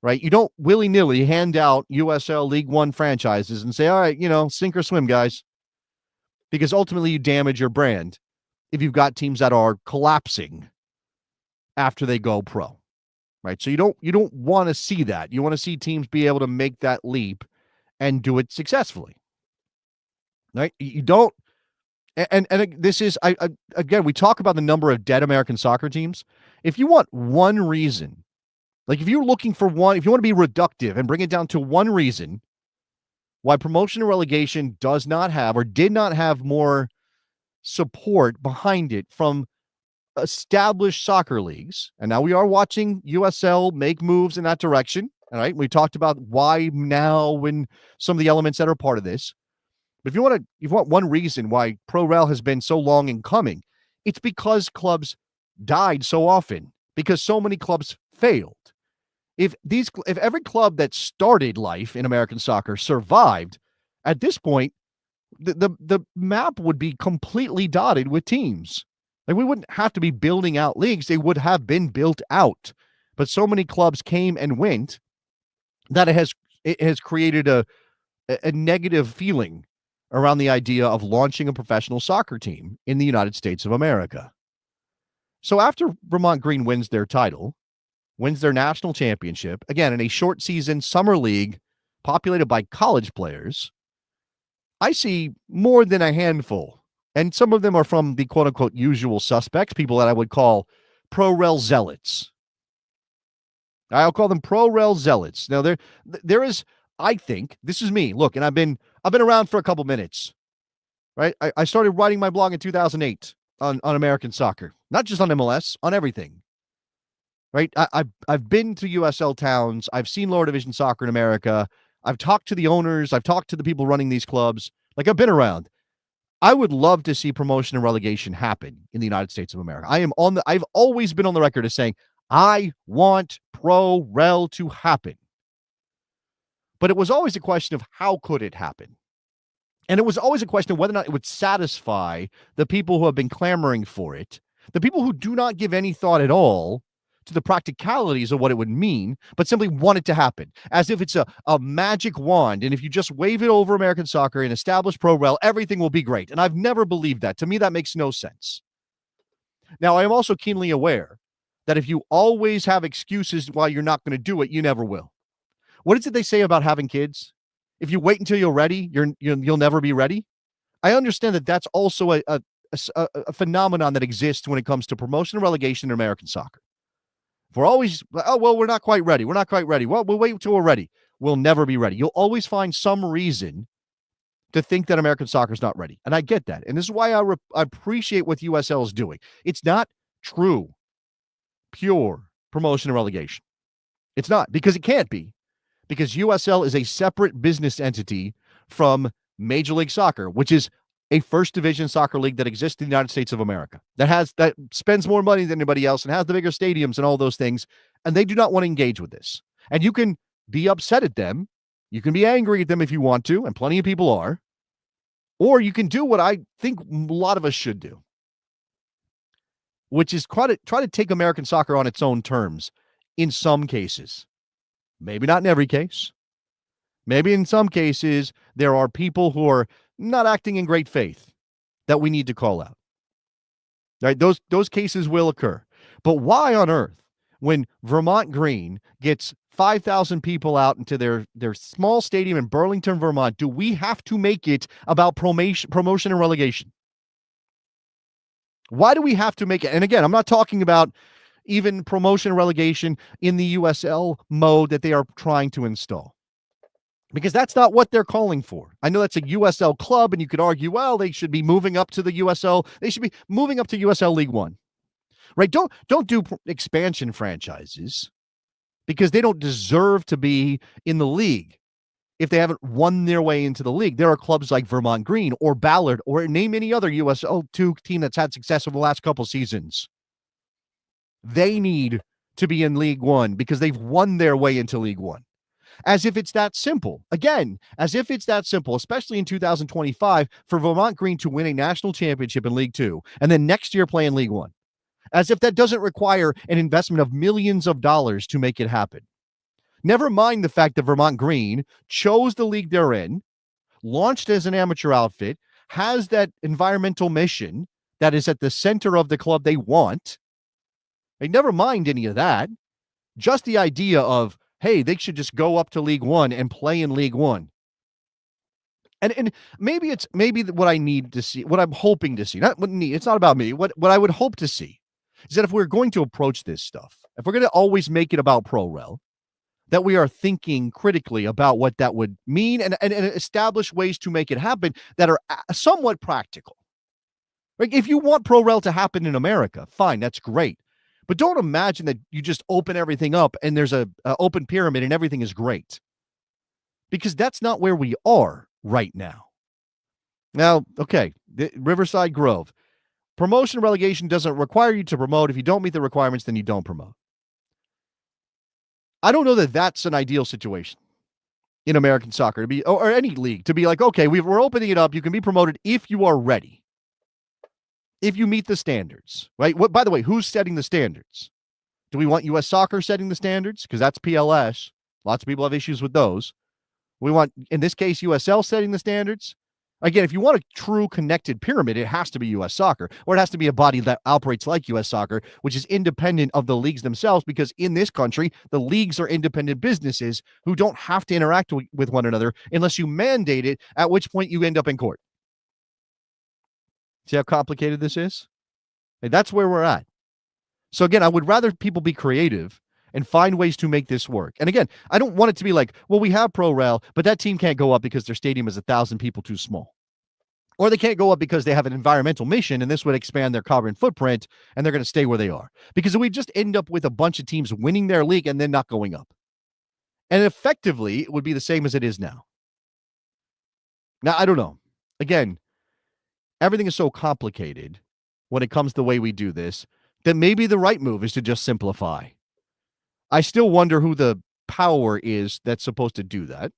right? You don't willy-nilly hand out USL League One franchises and say, all right, sink or swim, guys, because ultimately you damage your brand if you've got teams that are collapsing after they go pro, right? So you don't want to see that. You want to see teams be able to make that leap and do it successfully, right? You don't. And this is, again, we talk about the number of dead American soccer teams. If you want one reason, like if you're looking for one, if you want to be reductive and bring it down to one reason why promotion and relegation does not have or did not have more support behind it from established soccer leagues, and now we are watching USL make moves in that direction, all right? We talked about why now when some of the elements that are part of this. But if you want one reason why Pro Rel has been so long in coming, it's because clubs died so often, because so many clubs failed. If every club that started life in American soccer survived, at this point, the map would be completely dotted with teams. Like, we wouldn't have to be building out leagues. They would have been built out. But so many clubs came and went that it has created a negative feeling around the idea of launching a professional soccer team in the United States of America. So after Vermont Green wins their title, wins their national championship, again, in a short season summer league populated by college players, I see more than a handful, and some of them are from the quote-unquote usual suspects, people that I would call pro-rel zealots. I'll call them pro-rel zealots. Now, there is, I think, this is me. Look, and I've been around for a couple minutes, right? I started writing my blog in 2008 on American soccer, not just on MLS, on everything, right? I've been to USL towns. I've seen lower division soccer in America. I've talked to the owners. I've talked to the people running these clubs. Like, I've been around. I would love to see promotion and relegation happen in the United States of America. I've always been on the record as saying, I want pro-rel to happen. But it was always a question of how could it happen? And it was always a question of whether or not it would satisfy the people who have been clamoring for it, the people who do not give any thought at all to the practicalities of what it would mean, but simply want it to happen, as if it's a magic wand. And if you just wave it over American soccer and establish pro-rel, everything will be great. And I've never believed that. To me, that makes no sense. Now, I am also keenly aware that if you always have excuses why you're not going to do it, you never will. What is it they say about having kids? If you wait until you're ready, you'll never be ready. I understand that that's also a phenomenon that exists when it comes to promotion and relegation in American soccer. If we're always, we're not quite ready. We're not quite ready. Well, we'll wait until we're ready. We'll never be ready. You'll always find some reason to think that American soccer is not ready. And I get that. And this is why I appreciate what USL is doing. It's not true, pure promotion and relegation. It's not, because it can't be. Because USL is a separate business entity from Major League Soccer, which is a first division soccer league that exists in the United States of America, that spends more money than anybody else and has the bigger stadiums and all those things. And they do not want to engage with this. And you can be upset at them. You can be angry at them if you want to, and plenty of people are. Or you can do what I think a lot of us should do, which is try to take American soccer on its own terms in some cases. Maybe not in every case. Maybe in some cases, there are people who are not acting in great faith that we need to call out. Right? Those cases will occur. But why on earth, when Vermont Green gets 5,000 people out into their small stadium in Burlington, Vermont, do we have to make it about promotion and relegation? Why do we have to make it? And again, I'm not talking about even promotion and relegation in the USL mode that they are trying to install, because that's not what they're calling for. I know that's a USL club, and you could argue, well, they should be moving up to the USL. They should be moving up to USL League One, right? Don't do expansion franchises, because they don't deserve to be in the league if they haven't won their way into the league. There are clubs like Vermont Green or Ballard or name any other USL 2 team that's had success over the last couple seasons. They need to be in League One because they've won their way into League One. As if it's that simple. Again, as if it's that simple, especially in 2025, for Vermont Green to win a national championship in League Two and then next year play in League One. As if that doesn't require an investment of millions of dollars to make it happen. Never mind the fact that Vermont Green chose the league they're in, launched as an amateur outfit, has that environmental mission that is at the center of the club they want. They never mind any of that. Just the idea of, hey, they should just go up to League One and play in League One. And maybe what I need to see, what I'm hoping to see. It's not about me. What I would hope to see is that if we're going to approach this stuff, if we're going to always make it about pro-rel, that we are thinking critically about what that would mean and establish ways to make it happen that are somewhat practical. Like, if you want pro-rel to happen in America, fine, that's great. But don't imagine that you just open everything up and there's a open pyramid and everything is great. Because that's not where we are right now. Now, okay, Riverside Grove. Promotion and relegation doesn't require you to promote. If you don't meet the requirements, then you don't promote. I don't know that that's an ideal situation in American soccer to be, or any league, to be like, okay, we're opening it up. You can be promoted if you are ready. If you meet the standards, right? By the way, who's setting the standards? Do we want U.S. Soccer setting the standards? Because that's PLS. Lots of people have issues with those. We want, in this case, USL setting the standards. Again, if you want a true connected pyramid, it has to be U.S. soccer, or it has to be a body that operates like U.S. soccer, which is independent of the leagues themselves, because in this country, the leagues are independent businesses who don't have to interact with one another unless you mandate it, at which point you end up in court. See how complicated this is? And that's where we're at. So again, I would rather people be creative and find ways to make this work. And again, I don't want it to be like, well, we have pro-rel, but that team can't go up because their stadium is 1,000 people too small. Or they can't go up because they have an environmental mission, and this would expand their carbon footprint, and they're going to stay where they are. Because we just end up with a bunch of teams winning their league and then not going up. And effectively, it would be the same as it is now. Now, I don't know. Again, everything is so complicated when it comes to the way we do this that maybe the right move is to just simplify. I still wonder who the power is that's supposed to do that.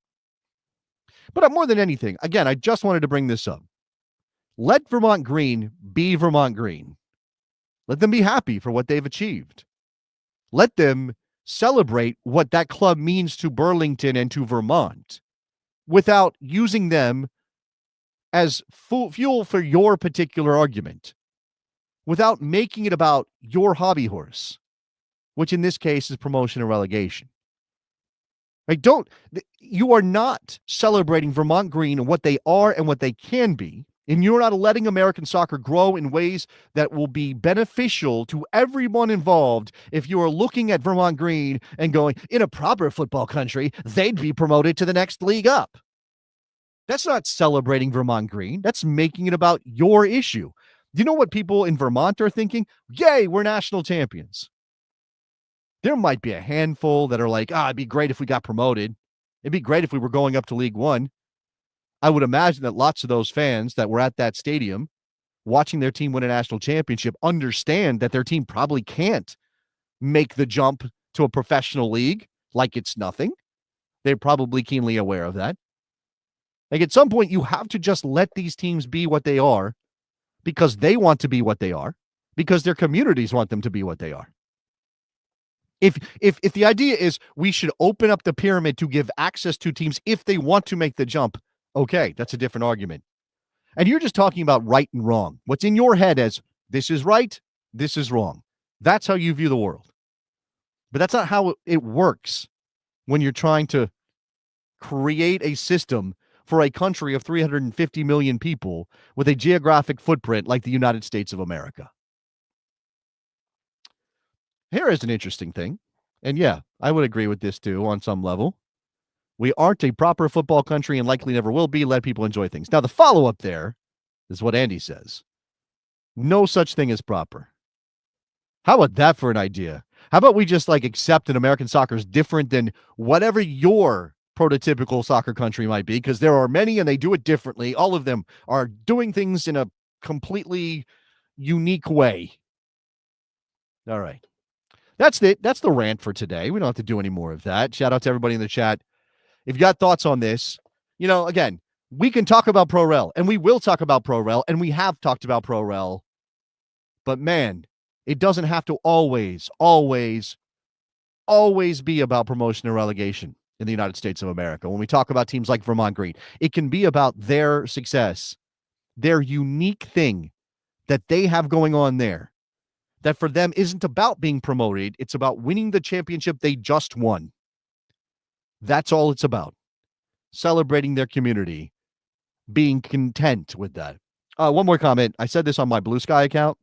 But more than anything, again, I just wanted to bring this up. Let Vermont Green be Vermont Green. Let them be happy for what they've achieved. Let them celebrate what that club means to Burlington and to Vermont without using them as fuel for your particular argument, without making it about your hobby horse, which in this case is promotion and relegation. Right? You are not celebrating Vermont Green and what they are and what they can be, and you're not letting American soccer grow in ways that will be beneficial to everyone involved if you are looking at Vermont Green and going, in a proper football country, they'd be promoted to the next league up. That's not celebrating Vermont Green. That's making it about your issue. Do you know what people in Vermont are thinking? Yay, we're national champions. There might be a handful that are like, it'd be great if we got promoted. It'd be great if we were going up to League One. I would imagine that lots of those fans that were at that stadium watching their team win a national championship understand that their team probably can't make the jump to a professional league like it's nothing. They're probably keenly aware of that. Like, at some point, you have to just let these teams be what they are because they want to be what they are, because their communities want them to be what they are. If the idea is we should open up the pyramid to give access to teams if they want to make the jump, okay, that's a different argument. And you're just talking about right and wrong. What's in your head as this is right, this is wrong. That's how you view the world. But that's not how it works when you're trying to create a system for a country of 350 million people with a geographic footprint like the United States of America. Here is an interesting thing. And yeah, I would agree with this too on some level. We aren't a proper football country and likely never will be. Let people enjoy things. Now, the follow-up there is what Andy says. No such thing as proper. How about that for an idea? How about we just accept that American soccer is different than whatever your prototypical soccer country might be, because there are many and they do it differently. All of them are doing things in a completely unique way. All right. That's it. That's the rant for today. We don't have to do any more of that. Shout out to everybody in the chat. If you got thoughts on this, again, we can talk about pro-rel, and we will talk about pro-rel, and we have talked about pro-rel. But man, it doesn't have to always be about promotion and relegation in the United States of America. When we talk about teams like Vermont Green, it can be about their success, their unique thing that they have going on there, that for them isn't about being promoted. It's about winning the championship they just won. That's all it's about. Celebrating their community, being content with that. One more comment. I said this on my Blue Sky account,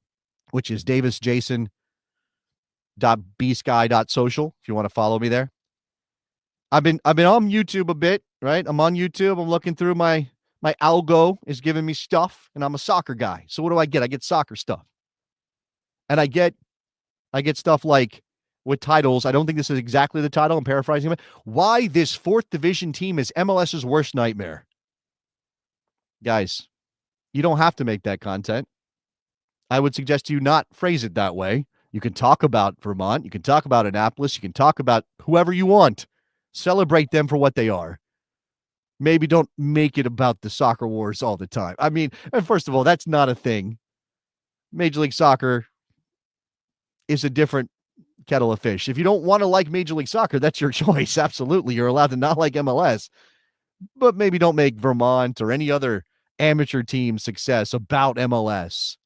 which is davisjason.bsky.social, if you want to follow me there. I've been on YouTube a bit, right? I'm on YouTube. I'm looking through my algo is giving me stuff, and I'm a soccer guy. So what do I get? I get soccer stuff. And I get stuff like with titles. I don't think this is exactly the title. I'm paraphrasing it. Why this 4th division team is MLS's worst nightmare. Guys, you don't have to make that content. I would suggest you not phrase it that way. You can talk about Vermont. You can talk about Annapolis. You can talk about whoever you want. Celebrate them for what they are. Maybe don't make it about the soccer wars all the time. I mean, and first of all, that's not a thing. Major League Soccer is a different kettle of fish. If you don't want to like Major League Soccer, that's your choice. Absolutely. You're allowed to not like MLS, but maybe don't make Vermont or any other amateur team success about MLS.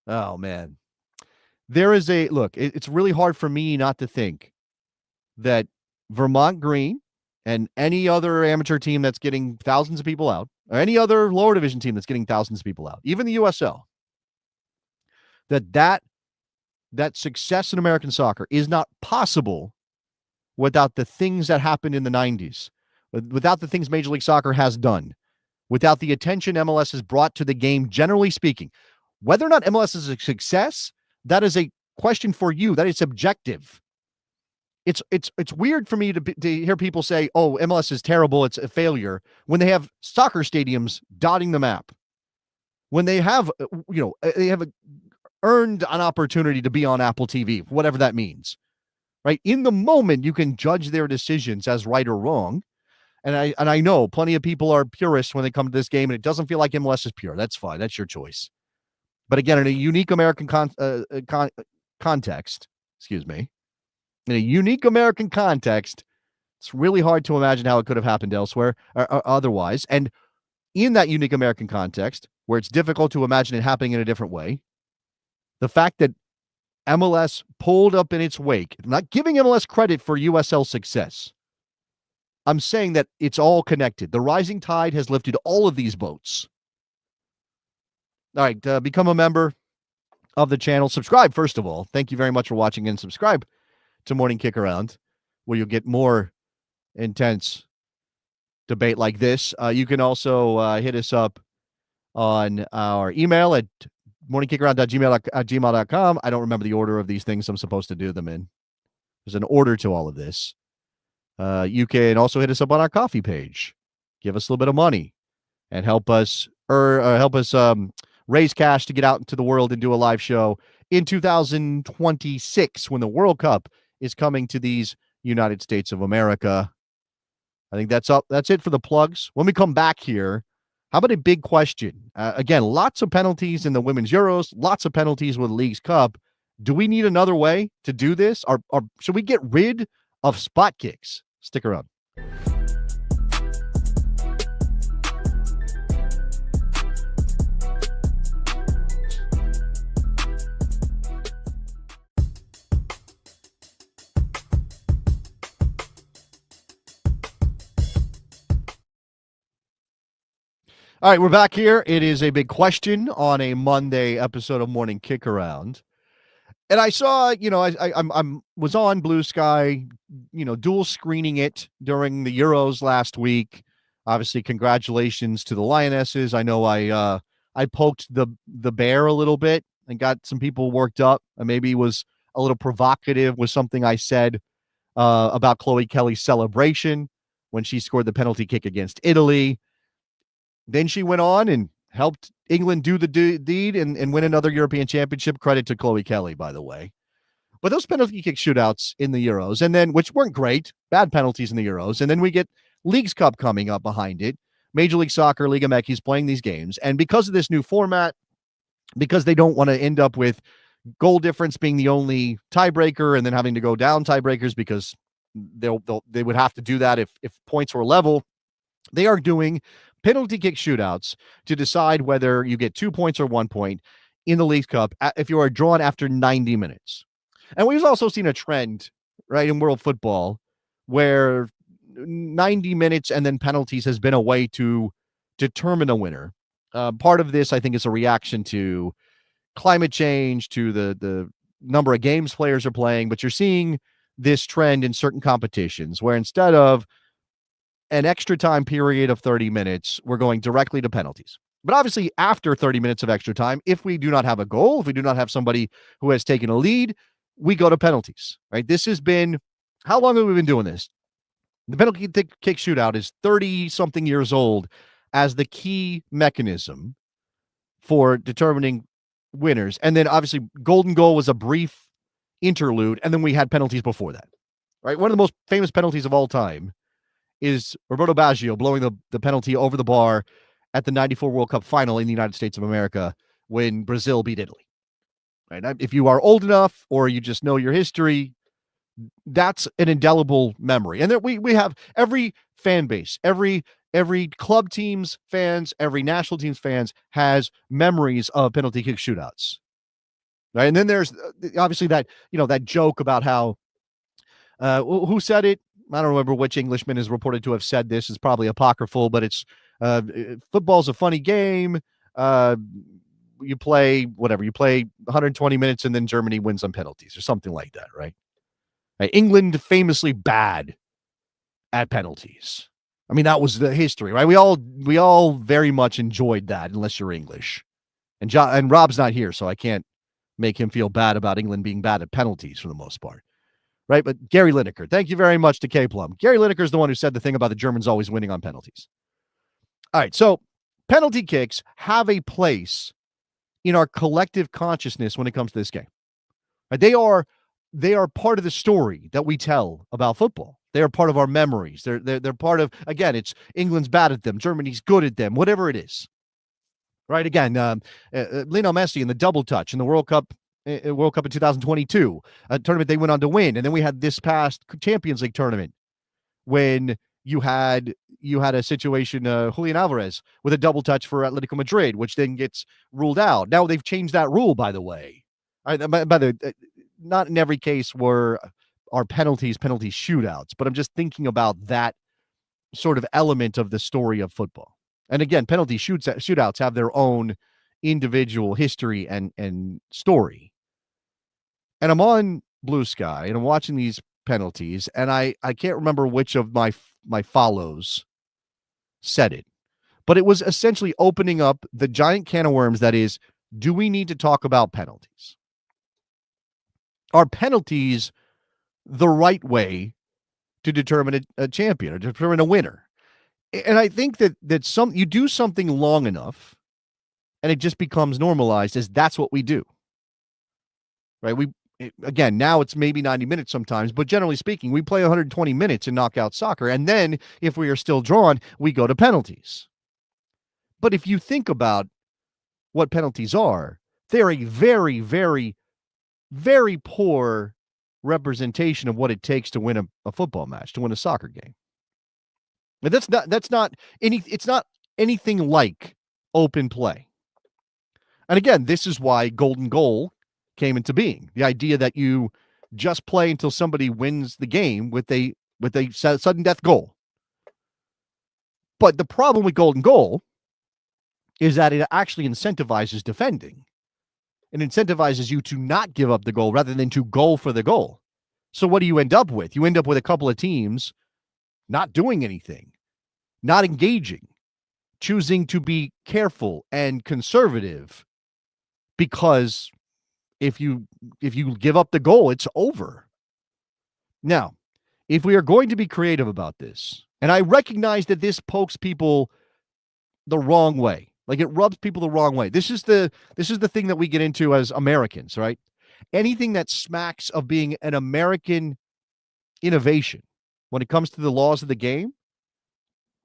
Oh, man. There is it's really hard for me not to think that Vermont Green and any other amateur team that's getting thousands of people out, or any other lower division team that's getting thousands of people out, even the USL, that success in American soccer is not possible without the things that happened in the 90s, without the things Major League Soccer has done, without the attention MLS has brought to the game, generally speaking. Whether or not MLS is a success, that is a question for you. That is subjective. It's weird for me to hear people say, oh, MLS is terrible, it's a failure, when they have soccer stadiums dotting the map, when they have, earned an opportunity to be on Apple TV, whatever that means, right? In the moment, you can judge their decisions as right or wrong. And I know plenty of people are purists when they come to this game, and it doesn't feel like MLS is pure. That's fine. That's your choice. But again, in a unique American context, in a unique American context, it's really hard to imagine how it could have happened elsewhere or otherwise. And in that unique American context, where it's difficult to imagine it happening in a different way, the fact that MLS pulled up in its wake, I'm not giving MLS credit for USL success. I'm saying that it's all connected. The rising tide has lifted all of these boats. All right, become a member of the channel. Subscribe, first of all. Thank you very much for watching, and subscribe to Morning Kickaround, where you'll get more intense debate like this. You can also hit us up on our email at morningkickaround.gmail.com. I don't remember the order of these things I'm supposed to do them in. There's an order to all of this. You can also hit us up on our coffee page. Give us a little bit of money and help us raise cash to get out into the world and do a live show in 2026 when the World Cup is coming to these United States of America. I think that's it for the plugs. When we come back here, how about a big question? Again, lots of penalties in the Women's Euros, lots of penalties with the League's Cup. Do we need another way to do this? Or should we get rid of spot kicks? Stick around. All right, we're back here. It is a big question on a Monday episode of Morning Kickaround. And I saw, I was on Blue Sky, dual screening it during the Euros last week. Obviously, congratulations to the Lionesses. I know I poked the bear a little bit and got some people worked up. I maybe was a little provocative with something I said about Chloe Kelly's celebration when she scored the penalty kick against Italy. Then she went on and helped England do the deed and win another European championship. Credit to Chloe Kelly, by the way. But those penalty kick shootouts in the Euros, and then which weren't great, bad penalties in the Euros, and then we get Leagues Cup coming up behind it. Major League Soccer, Liga MX playing these games, and because of this new format, because they don't want to end up with goal difference being the only tiebreaker and then having to go down tiebreakers because they would have to do that if points were level, they are doing penalty kick shootouts to decide whether you get 2 points or 1 point in the Leagues Cup if you are drawn after 90 minutes. And we've also seen a trend, right, in world football where 90 minutes and then penalties has been a way to determine a winner. Part of this, I think, is a reaction to climate change, to the number of games players are playing, but you're seeing this trend in certain competitions where instead of an extra time period of 30 minutes, we're going directly to penalties. But obviously, after 30 minutes of extra time, if we do not have a goal, if we do not have somebody who has taken a lead, we go to penalties, right? This has been, how long have we been doing this? The penalty kick shootout is 30-something years old as the key mechanism for determining winners. And then obviously, golden goal was a brief interlude, and then we had penalties before that, right? One of the most famous penalties of all time is Roberto Baggio blowing the penalty over the bar at the 94 World Cup final in the United States of America when Brazil beat Italy. Right? If you are old enough or you just know your history, that's an indelible memory. And that we have every fan base, every Every club team's fans, every national team's fans has memories of penalty kick shootouts. Right? And then there's obviously that, that joke about how, who said it? I don't remember which Englishman is reported to have said this. It's probably apocryphal, but it's football's a funny game. You play 120 minutes and then Germany wins on penalties or something like that, right? England famously bad at penalties. I mean, that was the history, right? We all very much enjoyed that, unless you're English. And Rob's not here, so I can't make him feel bad about England being bad at penalties for the most part, right? But Gary Lineker, thank you very much to K-Plum. Gary Lineker is the one who said the thing about the Germans always winning on penalties. All right, so penalty kicks have a place in our collective consciousness when it comes to this game. Right? They are part of the story that we tell about football. They are part of our memories. They're part of, again, it's England's bad at them, Germany's good at them, whatever it is. Right? Again, Lionel Messi in the double touch in the World Cup in 2022, a tournament they went on to win. And then we had this past Champions League tournament when you had a situation, Julian Alvarez with a double touch for Atletico Madrid, which then gets ruled out. Now they've changed that rule, by the way. By the not in every case are penalty shootouts, but I'm just thinking about that sort of element of the story of football. And again, penalty shootouts have their own individual history and story. And I'm on Blue Sky and I'm watching these penalties, and I can't remember which of my follows said it, but it was essentially opening up the giant can of worms that is, do we need to talk about penalties? Are penalties the right way to determine a champion or determine a winner? And I think that you do something long enough and it just becomes normalized as that's what we do. Right? Again, now it's maybe 90 minutes sometimes, but generally speaking, we play 120 minutes in knockout soccer. And then if we are still drawn, we go to penalties. But if you think about what penalties are, they're a very, very, very poor representation of what it takes to win a football match, to win a soccer game. But it's not anything like open play. And again, this is why golden goal came into being. The idea that you just play until somebody wins the game with a sudden death goal. But the problem with golden goal is that it actually incentivizes defending. It incentivizes you to not give up the goal rather than to go for the goal. So what do you end up with? You end up with a couple of teams not doing anything, not engaging, choosing to be careful and conservative, because if you give up the goal, it's over. Now, if we are going to be creative about this, and I recognize that this pokes people the wrong way, like it rubs people the wrong way. This is the thing that we get into as Americans, right? Anything that smacks of being an American innovation when it comes to the laws of the game,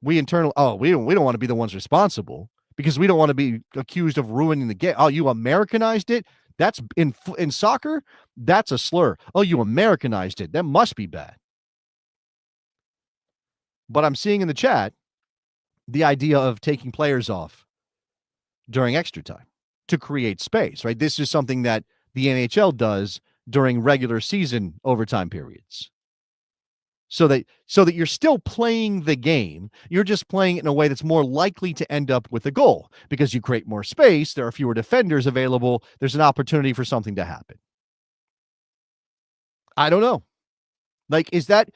we don't want to be the ones responsible because we don't want to be accused of ruining the game. Oh, you Americanized it? That's in soccer, that's a slur. Oh, you Americanized it. That must be bad. But I'm seeing in the chat the idea of taking players off during extra time to create space, right? This is something that the NHL does during regular season overtime periods. So that you're still playing the game, you're just playing it in a way that's more likely to end up with a goal because you create more space, there are fewer defenders available, there's an opportunity for something to happen. I don't know. Like, is that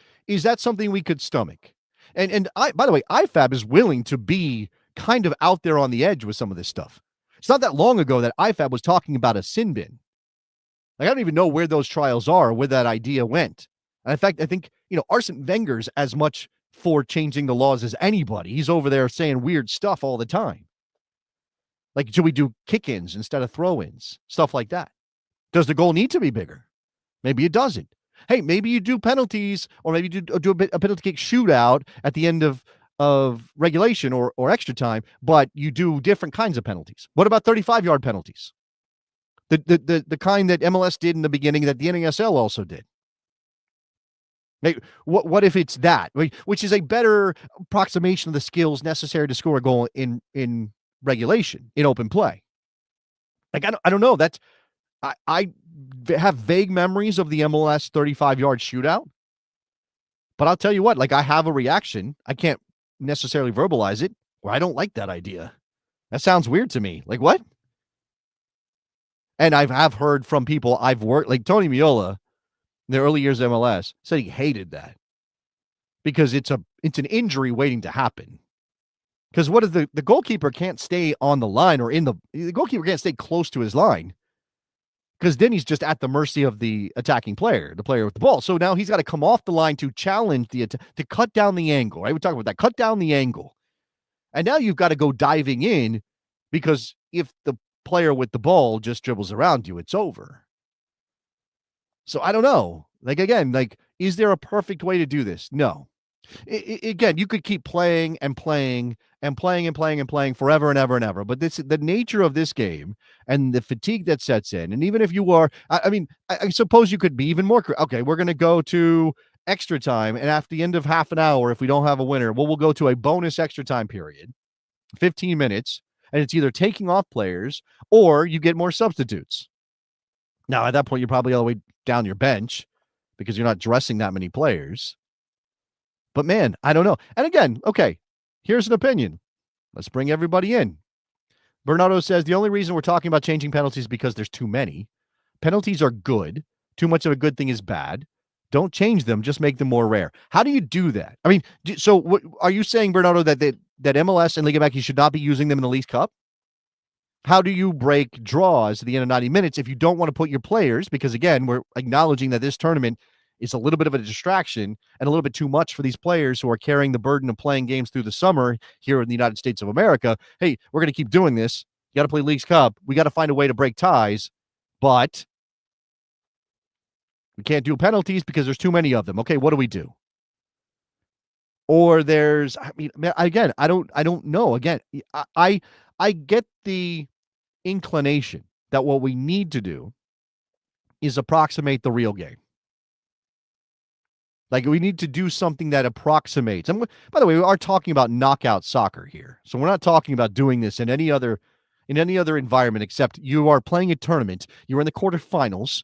something we could stomach? And by the way, IFAB is willing to be kind of out there on the edge with some of this stuff. It's not that long ago that IFAB was talking about a sin bin. Like, I don't even know where those trials are, where that idea went. And in fact, I think, Arsene Wenger's as much for changing the laws as anybody. He's over there saying weird stuff all the time. Like, should we do kick-ins instead of throw-ins? Stuff like that. Does the goal need to be bigger? Maybe it doesn't. Hey, maybe you do penalties, or maybe you do a penalty kick shootout at the end of regulation or extra time, but you do different kinds of penalties. What about 35-yard penalties? The kind that MLS did in the beginning that the NASL also did. Like, what if it's that, which is a better approximation of the skills necessary to score a goal in regulation, in open play. Like, I don't know. I have vague memories of the MLS 35-yard shootout, but I'll tell you what, like, I have a reaction. I can't necessarily verbalize it, where I don't like that idea. That sounds weird to me. Like, what? And I have heard from people I've worked, like Tony Miola, in the early years of MLS, said he hated that because it's an injury waiting to happen. Because what if the goalkeeper can't stay on the line or the goalkeeper can't stay close to his line, because then he's just at the mercy of the attacking player, the player with the ball. So now he's got to come off the line to challenge to cut down the angle, right? We talk about that, cut down the angle. And now you've got to go diving in, because if the player with the ball just dribbles around you, it's over. So I don't know. Like, again, like, is there a perfect way to do this? No. Again, you could keep playing and playing and playing and playing and playing forever and ever and ever. But the nature of this game and the fatigue that sets in. And even if you are, I suppose you could be even more. Okay, we're going to go to extra time. And after the end of half an hour, if we don't have a winner, we'll go to a bonus extra time period, 15 minutes. And it's either taking off players or you get more substitutes. Now, at that point, you're probably all the way down your bench because you're not dressing that many players. But man, I don't know. And again, okay, here's an opinion. Let's bring everybody in. Bernardo says the only reason we're talking about changing penalties is because there's too many. Penalties are good. Too much of a good thing is bad. Don't change them. Just make them more rare. How do you do that? I mean, so what are you saying, Bernardo, that MLS and Liga MX should not be using them in the League Cup? How do you break draws at the end of 90 minutes if you don't want to put your players? Because again, we're acknowledging that this tournament is a little bit of a distraction and a little bit too much for these players who are carrying the burden of playing games through the summer here in the United States of America. Hey, we're going to keep doing this. You got to play Leagues Cup. We got to find a way to break ties, but we can't do penalties because there's too many of them. Okay, what do we do? Or there's, again, I don't know. Again, I get the inclination that what we need to do is approximate the real game. Like, we need to do something that approximates. And by the way, we are talking about knockout soccer here. So we're not talking about doing this in any other environment except you are playing a tournament. You're in the quarterfinals.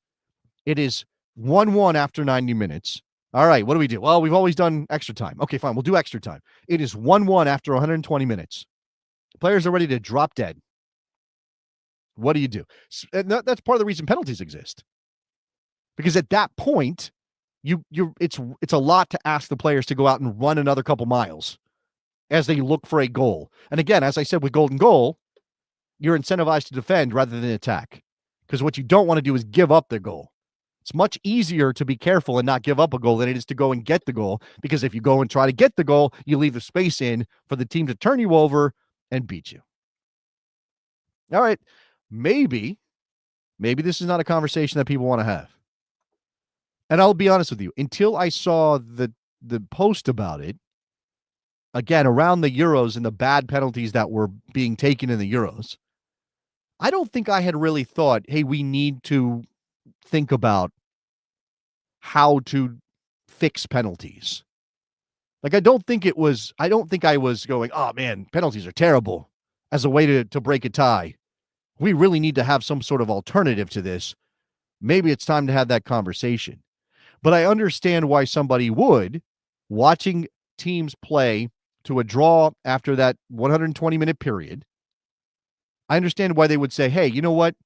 It is 1-1 after 90 minutes. All right, what do we do? Well, we've always done extra time. Okay, fine, we'll do extra time. It is 1-1 after 120 minutes. Players are ready to drop dead. What do you do? And that's part of the reason penalties exist. Because at that point, it's a lot to ask the players to go out and run another couple miles as they look for a goal. And again, as I said with golden goal, you're incentivized to defend rather than attack. Because what you don't want to do is give up the goal. It's much easier to be careful and not give up a goal than it is to go and get the goal. Because if you go and try to get the goal, you leave the space in for the team to turn you over and beat you. All right. Maybe this is not a conversation that people want to have. And I'll be honest with you, until I saw the post about it, again, around the Euros and the bad penalties that were being taken in the Euros, I don't think I had really thought, hey, we need to think about how to fix penalties. Like, I don't think I was going, oh man, penalties are terrible as a way to break a tie. We really need to have some sort of alternative to this. Maybe it's time to have that conversation. But I understand why somebody would, watching teams play to a draw after that 120-minute period. I understand why they would say, hey, you know what?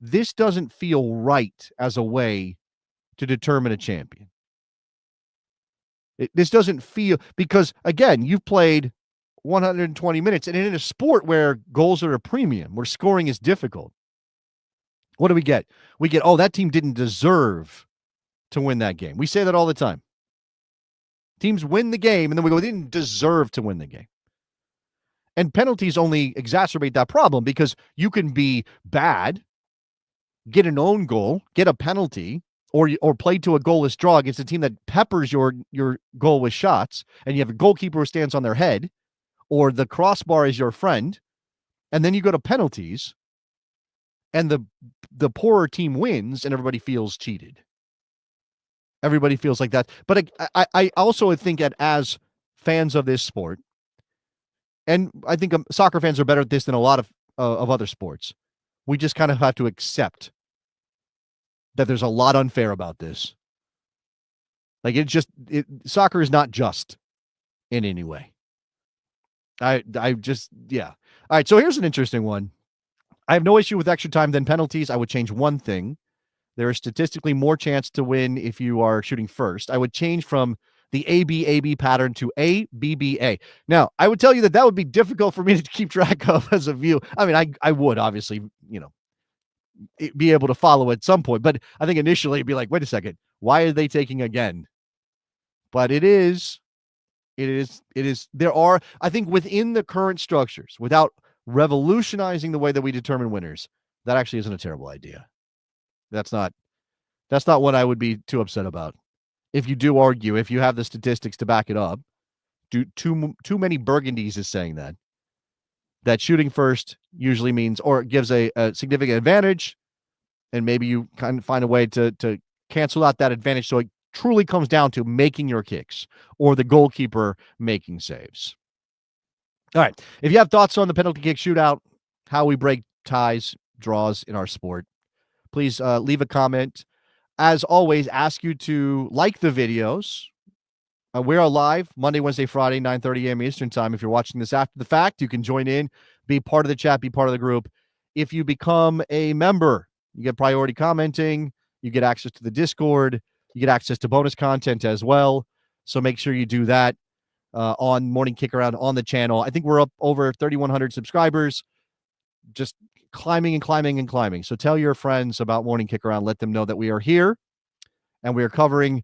This doesn't feel right as a way to determine a champion. This doesn't feel, because again, you've played 120 minutes and in a sport where goals are a premium, where scoring is difficult. What do we get? We get, oh, that team didn't deserve to win that game. We say that all the time. Teams win the game, and then we go, they didn't deserve to win the game. And penalties only exacerbate that problem, because you can be bad, get an own goal, get a penalty, or play to a goalless draw against a team that peppers your goal with shots, and you have a goalkeeper who stands on their head, or the crossbar is your friend, and then you go to penalties, and the poorer team wins, and everybody feels cheated. Everybody feels like that. But I also think that as fans of this sport, and I think soccer fans are better at this than a lot of other sports, we just kind of have to accept that there's a lot unfair about this. Like soccer is not just in any way. All right, so here's an interesting one. I have no issue with extra time than penalties. I would change one thing. There is statistically more chance to win if you are shooting first. I would change from the ABAB pattern to ABBA. Now, I would tell you that would be difficult for me to keep track of as a view. I mean, I would obviously, be able to follow at some point, but I think initially it'd be like, wait a second, why are they taking again? But it is, there are, I think within the current structures, without revolutionizing the way that we determine winners, that actually isn't a terrible idea. That's not what I would be too upset about. If you do argue, if you have the statistics to back it up, too many burgundies is saying that shooting first usually means, or gives a significant advantage, and maybe you kind of find a way to cancel out that advantage so it truly comes down to making your kicks or the goalkeeper making saves. All right. If you have thoughts on the penalty kick shootout, how we break ties, draws in our sport, please leave a comment. As always, ask you to like the videos. We are live Monday, Wednesday, Friday, 9:30 a.m. Eastern time. If you're watching this after the fact, you can join in, be part of the chat, be part of the group. If you become a member, you get priority commenting, you get access to the Discord, you get access to bonus content as well. So make sure you do that on Morning Kickaround on the channel. I think we're up over 3,100 subscribers, just climbing and climbing and climbing. So tell your friends about Morning Kickaround. Let them know that we are here and we are covering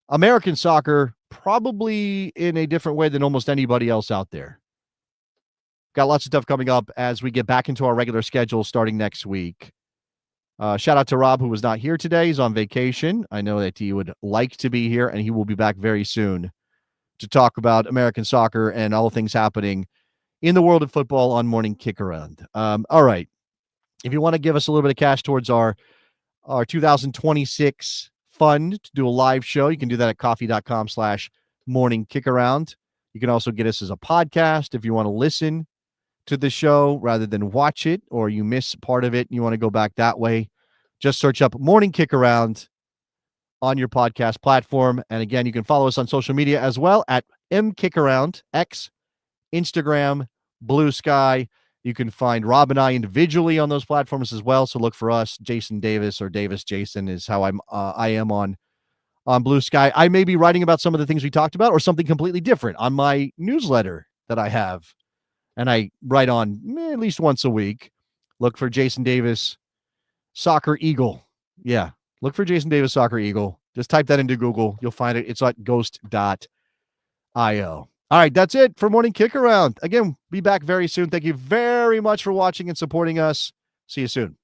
American soccer probably in a different way than almost anybody else out there. Got lots of stuff coming up as we get back into our regular schedule starting next week. Shout out to Rob, who was not here today. He's on vacation. I know that he would like to be here, and he will be back very soon to talk about American soccer and all things happening in the world of football on Morning Kickaround. All right. If you want to give us a little bit of cash towards our 2026 fund to do a live show, you can do that at coffee.com/Morning Kickaround. You can also get us as a podcast if you want to listen to the show rather than watch it, or you miss part of it and you want to go back that way. Just search up Morning Kickaround on your podcast platform. And again, you can follow us on social media as well at mkickaround, X, Instagram, Blue Sky. You can find Rob and I individually on those platforms as well. So look for us, Jason Davis, or Davis Jason is how I am on Blue Sky. I may be writing about some of the things we talked about or something completely different on my newsletter that I have. And I write on at least once a week. Look for Jason Davis Soccer Eagle. Yeah. Look for Jason Davis Soccer Eagle. Just type that into Google. You'll find it. It's at ghost.io. All right. That's it for Morning Kickaround. Again, be back very soon. Thank you very much for watching and supporting us. See you soon.